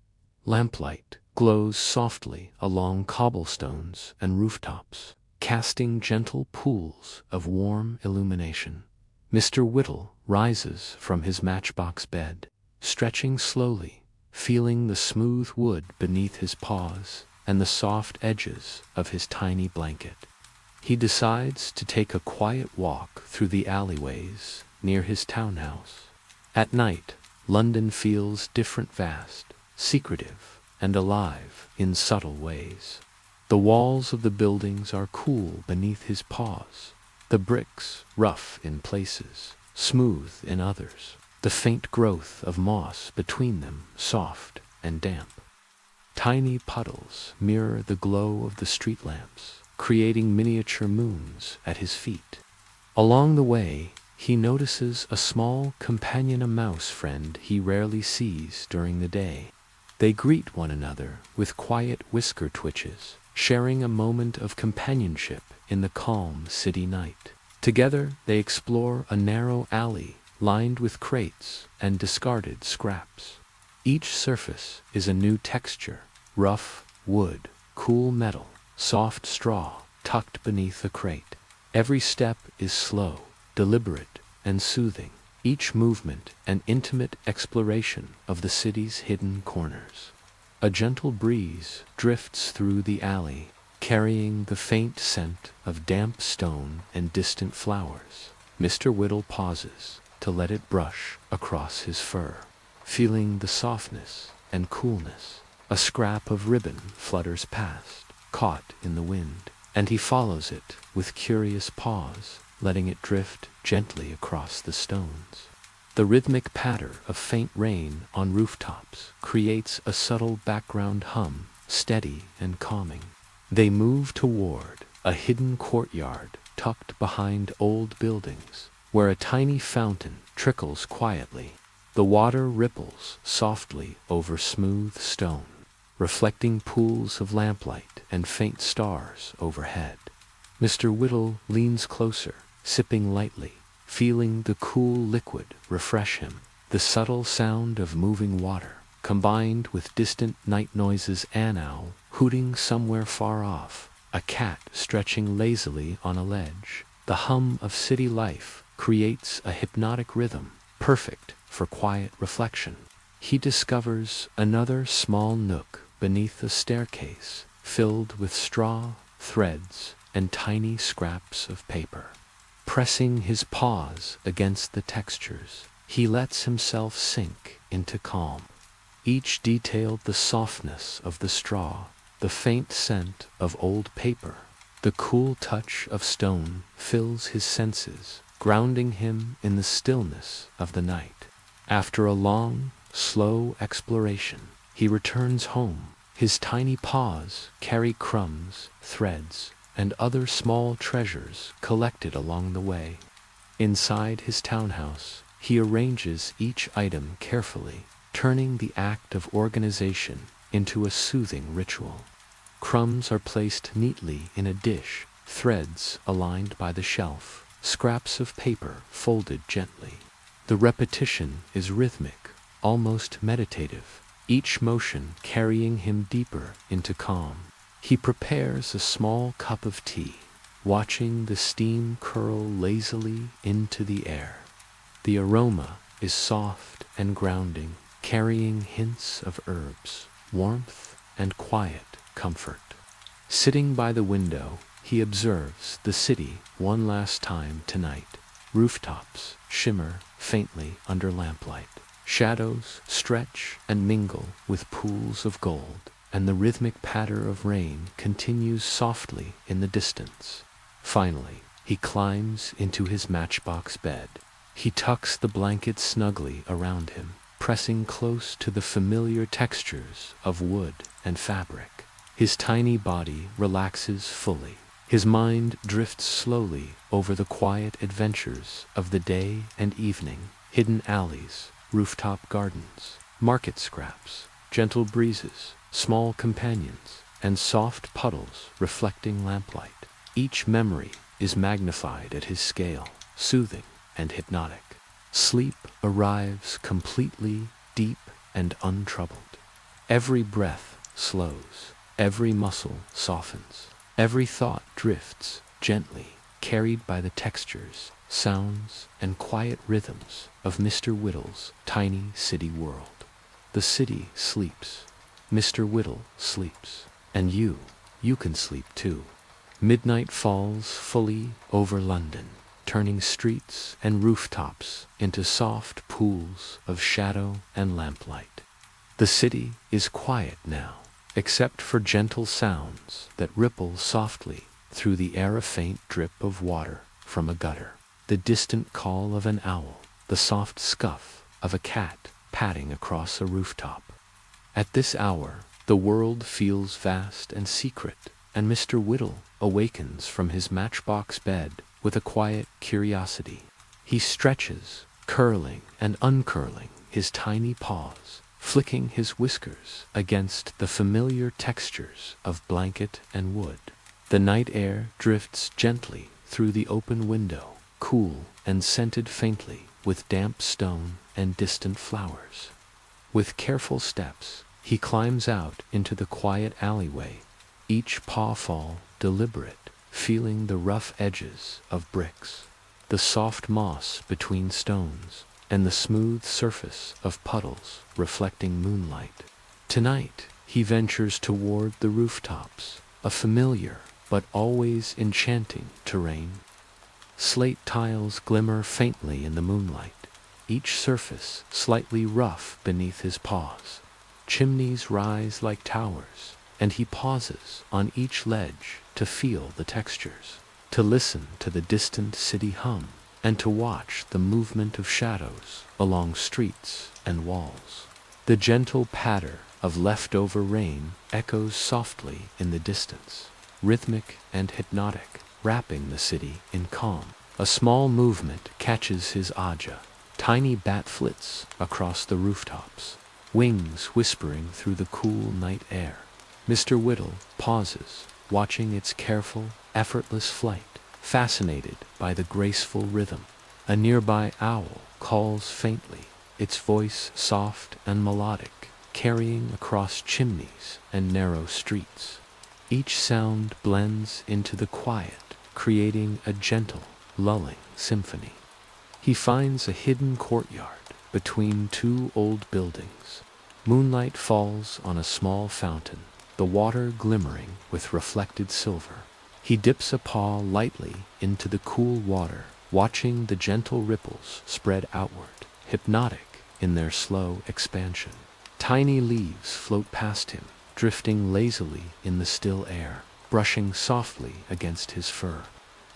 Lamplight glows softly along cobblestones and rooftops, casting gentle pools of warm illumination. Mr. Whittle rises from his matchbox bed, stretching slowly, feeling the smooth wood beneath his paws. and the soft edges of his tiny blanket. He decides to take a quiet walk through the alleyways near his townhouse. At night, London feels different, vast, secretive, and alive in subtle ways. The walls of the buildings are cool beneath his paws, the bricks rough in places, smooth in others, the faint growth of moss between them soft and damp. Tiny puddles mirror the glow of the street lamps, creating miniature moons at his feet. Along the way, he notices a small companion, a mouse friend he rarely sees during the day. They greet one another with quiet whisker twitches, sharing a moment of companionship in the calm city night. Together, they explore a narrow alley lined with crates and discarded scraps. Each surface is a new texture: rough wood, cool metal, soft straw tucked beneath a crate. Every step is slow, deliberate, and soothing, each movement an intimate exploration of the city's hidden corners. A gentle breeze drifts through the alley, carrying the faint scent of damp stone and distant flowers. Mr. Whittle pauses to let it brush across his fur, feeling the softness and coolness. A scrap of ribbon flutters past, caught in the wind, and he follows it with curious pause, letting it drift gently across the stones. The rhythmic patter of faint rain on rooftops creates a subtle background hum, steady and calming. They move toward a hidden courtyard tucked behind old buildings, where a tiny fountain trickles quietly. The water ripples softly over smooth stone, reflecting pools of lamplight and faint stars overhead. Mr. Whittle leans closer, sipping lightly, feeling the cool liquid refresh him. The subtle sound of moving water, combined with distant night noises, an owl hooting somewhere far off, a cat stretching lazily on a ledge. The hum of city life creates a hypnotic rhythm, perfect for quiet reflection. He discovers another small nook beneath a staircase, filled with straw, threads, and tiny scraps of paper. Pressing his paws against the textures, he lets himself sink into calm. Each detail: the softness of the straw, the faint scent of old paper, the cool touch of stone, fills his senses, grounding him in the stillness of the night. After a long, slow exploration, he returns home. His tiny paws carry crumbs, threads, and other small treasures collected along the way. Inside his townhouse, he arranges each item carefully, turning the act of organization into a soothing ritual. Crumbs are placed neatly in a dish, threads aligned by the shelf, scraps of paper folded gently. The repetition is rhythmic, almost meditative, each motion carrying him deeper into calm. He prepares a small cup of tea, watching the steam curl lazily into the air. The aroma is soft and grounding, carrying hints of herbs, warmth, and quiet comfort. Sitting by the window, he observes the city one last time tonight. Rooftops shimmer faintly under lamplight. Shadows stretch and mingle with pools of gold, and the rhythmic patter of rain continues softly in the distance. Finally, he climbs into his matchbox bed. He tucks the blanket snugly around him, pressing close to the familiar textures of wood and fabric. His tiny body relaxes fully. His mind drifts slowly over the quiet adventures of the day and evening: hidden alleys, rooftop gardens, market scraps, gentle breezes, small companions, and soft puddles reflecting lamplight. Each memory is magnified at his scale, soothing and hypnotic. Sleep arrives completely, deep and untroubled. Every breath slows, every muscle softens, every thought drifts gently, carried by the textures, sounds, and quiet rhythms of Mr. Whittle's tiny city world. The city sleeps. Mr. Whittle sleeps. And you can sleep too. Midnight falls fully over London, turning streets and rooftops into soft pools of shadow and lamplight. The city is quiet now, except for gentle sounds that ripple softly through the air, a faint drip of water from a gutter, the distant call of an owl, the soft scuff of a cat padding across a rooftop. At this hour, the world feels vast and secret, and Mr. Whittle awakens from his matchbox bed with a quiet curiosity. He stretches, curling and uncurling his tiny paws, flicking his whiskers against the familiar textures of blanket and wood. The night air drifts gently through the open window, cool and scented faintly with damp stone and distant flowers. With careful steps, he climbs out into the quiet alleyway, each pawfall deliberate, feeling the rough edges of bricks, the soft moss between stones, and the smooth surface of puddles reflecting moonlight. Tonight, he ventures toward the rooftops, a familiar but always enchanting terrain. Slate tiles glimmer faintly in the moonlight, each surface slightly rough beneath his paws. Chimneys rise like towers, and he pauses on each ledge to feel the textures, to listen to the distant city hum, and to watch the movement of shadows along streets and walls. The gentle patter of leftover rain echoes softly in the distance, rhythmic and hypnotic, wrapping the city in calm. A small movement catches his aja. Tiny bat flits across the rooftops, wings whispering through the cool night air. Mr. Whittle pauses, watching its careful, effortless flight, fascinated by the graceful rhythm. A nearby owl calls faintly, its voice soft and melodic, carrying across chimneys and narrow streets. Each sound blends into the quiet, creating a gentle, lulling symphony. He finds a hidden courtyard between two old buildings. Moonlight falls on a small fountain, the water glimmering with reflected silver. He dips a paw lightly into the cool water, watching the gentle ripples spread outward, hypnotic in their slow expansion. Tiny leaves float past him, drifting lazily in the still air, brushing softly against his fur.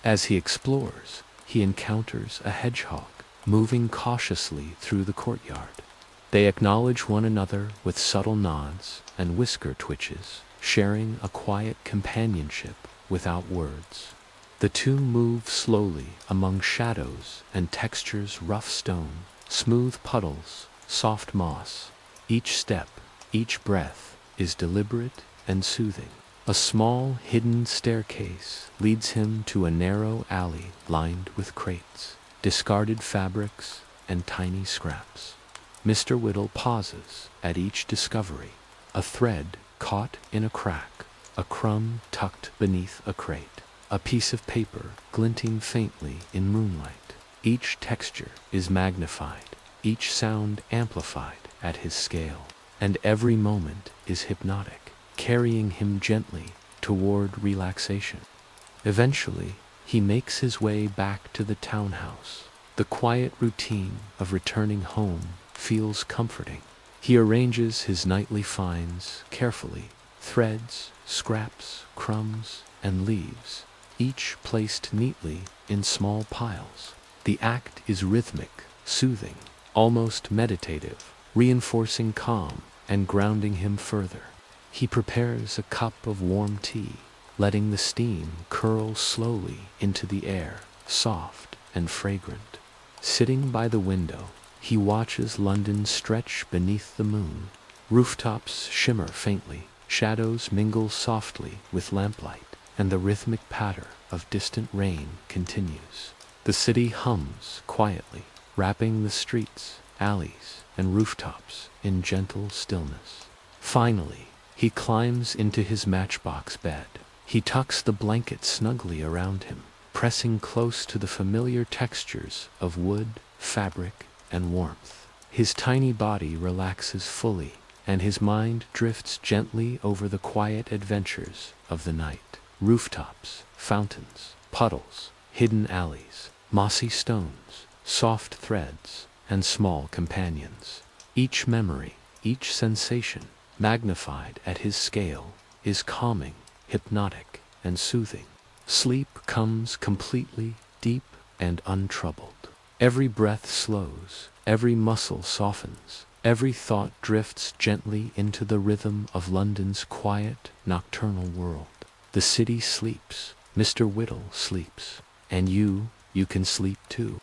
As he explores, he encounters a hedgehog, moving cautiously through the courtyard. They acknowledge one another with subtle nods and whisker twitches, sharing a quiet companionship without words. The two move slowly among shadows and textures, rough stone, smooth puddles, soft moss. Each step, each breath is deliberate and soothing. A small hidden staircase leads him to a narrow alley lined with crates, discarded fabrics, and tiny scraps. Mr. Whittle pauses at each discovery, a thread caught in a crack, a crumb tucked beneath a crate, a piece of paper glinting faintly in moonlight. Each texture is magnified, each sound amplified at his scale, and every moment is hypnotic, carrying him gently toward relaxation. Eventually, he makes his way back to the townhouse. The quiet routine of returning home feels comforting. He arranges his nightly finds carefully, threads, scraps, crumbs, and leaves, each placed neatly in small piles. The act is rhythmic, soothing, almost meditative, reinforcing calm and grounding him further. He prepares a cup of warm tea, letting the steam curl slowly into the air, soft and fragrant. Sitting by the window, he watches London stretch beneath the moon. Rooftops shimmer faintly, shadows mingle softly with lamplight, and the rhythmic patter of distant rain continues. The city hums quietly, wrapping the streets, alleys, and rooftops in gentle stillness. Finally, he climbs into his matchbox bed. He tucks the blanket snugly around him, pressing close to the familiar textures of wood, fabric, and warmth. His tiny body relaxes fully, and his mind drifts gently over the quiet adventures of the night. Rooftops, fountains, puddles, hidden alleys, mossy stones, soft threads, and small companions. Each memory, each sensation, magnified at his scale, is calming, hypnotic, and soothing. Sleep comes completely, deep, and untroubled. Every breath slows, every muscle softens, every thought drifts gently into the rhythm of London's quiet, nocturnal world. The city sleeps, Mr. Whittle sleeps, and you can sleep too.